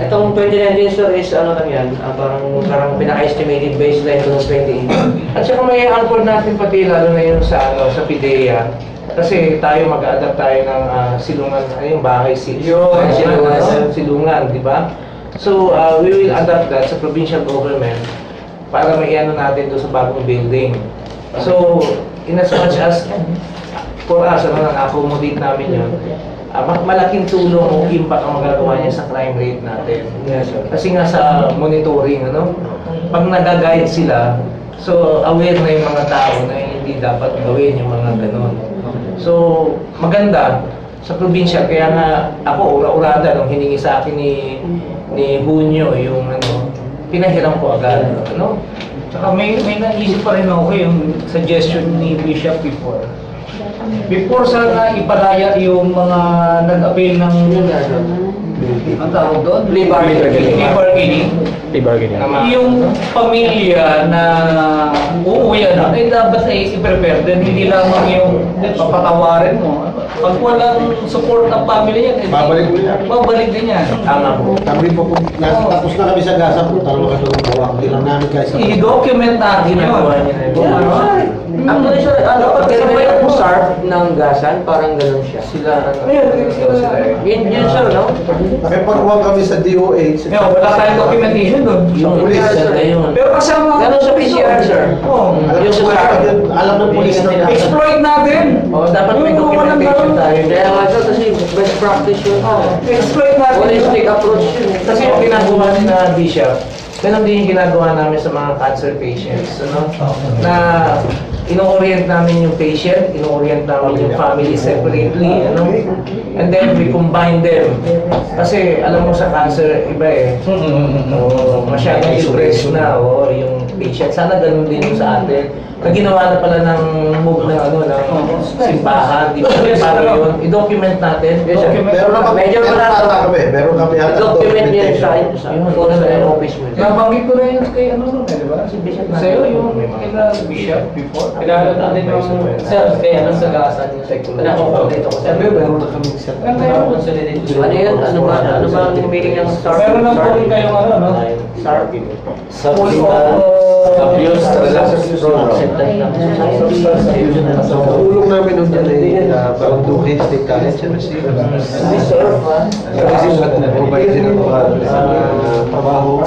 Itong 2019 sir is ano lang yan, parang pinaka-estimated baseline ko ng 2018. At saka may anchor natin pati lalo na yung sa PIDEA. Kasi tayo mag-adapt tayo ng silungan, yung bahay silungan, di ba? So, we will adapt that sa provincial government para maiano natin doon sa bagong building. So, in as much as for us, na-accommodate namin yun, malaking tulong o impact ang magagawa niya sa crime rate natin. Yes, sir. Kasi nga sa monitoring, pag nag-guide sila, so aware na yung mga tao na hindi dapat gawin yung mga ganun. So, maganda sa probinsya, kaya nga ako, ura-urada, nung hiningi sa akin ni Junio yung pinahiram ko agad. Saka may naisip pa rin ako yung suggestion ni Bishop before. Before sana ipalaya yung mga nag-avail ng ang tawag doon? Plea bargaining. Plea bargaining. Plea bargaining. Yung pamilya na uuwi na, dapat ay i-prepare din. Hindi lamang yung papatawarin mo. Pag walang support ng family yan, babalik din yan. Tama po. Kami po, tapos na kami sa gasa po, talo makatulong po. Hindi lang namin guys. I-document natin yun. Actually sir, pagkakabay ang SARP ng gasan, parang ganun siya. Sila, Yun sir, no? May pagkuha kami sa DOH. Wala tayong documentation doon. Yung pulis. Pero kasama... Ganun sa PCR sir. Oo. Yung sa SARP. Alam ng pulis na Exploit natin! dapat may documentation tayo. Kaya nga sir, kasi best practice yun. Exploit natin! Holistic approach yun. Kasi yung ginagawa ni na Bishop, ganun din yung ginagawa namin sa mga cancer patients. Na ino-orient namin yung patient, ino-orient namin yung family separately, and then we combine them. Kasi alam mo sa cancer, iba masyadong depressed na yung patient. Sana ganun din yung sa atin. Na ginawa na pala ng move ng simbahan, di ba? Para yun, i-document natin. Meron kami Document niya sa office mo. Nabanggit ko na yun kay di ba? Si Bishop sa'yo, yung kila Bishop before. Kailangan natin yung kaya sa gasan yung secular. Dito ko. Sabi, meron na kami set. Ano yun? Ano ba ang meaning ng SARP? Meron lang po rin kayong SARP. Abuse Tulong namin nung dyan parang 2 kids take college and receive. Kasi provide din ako trabaho.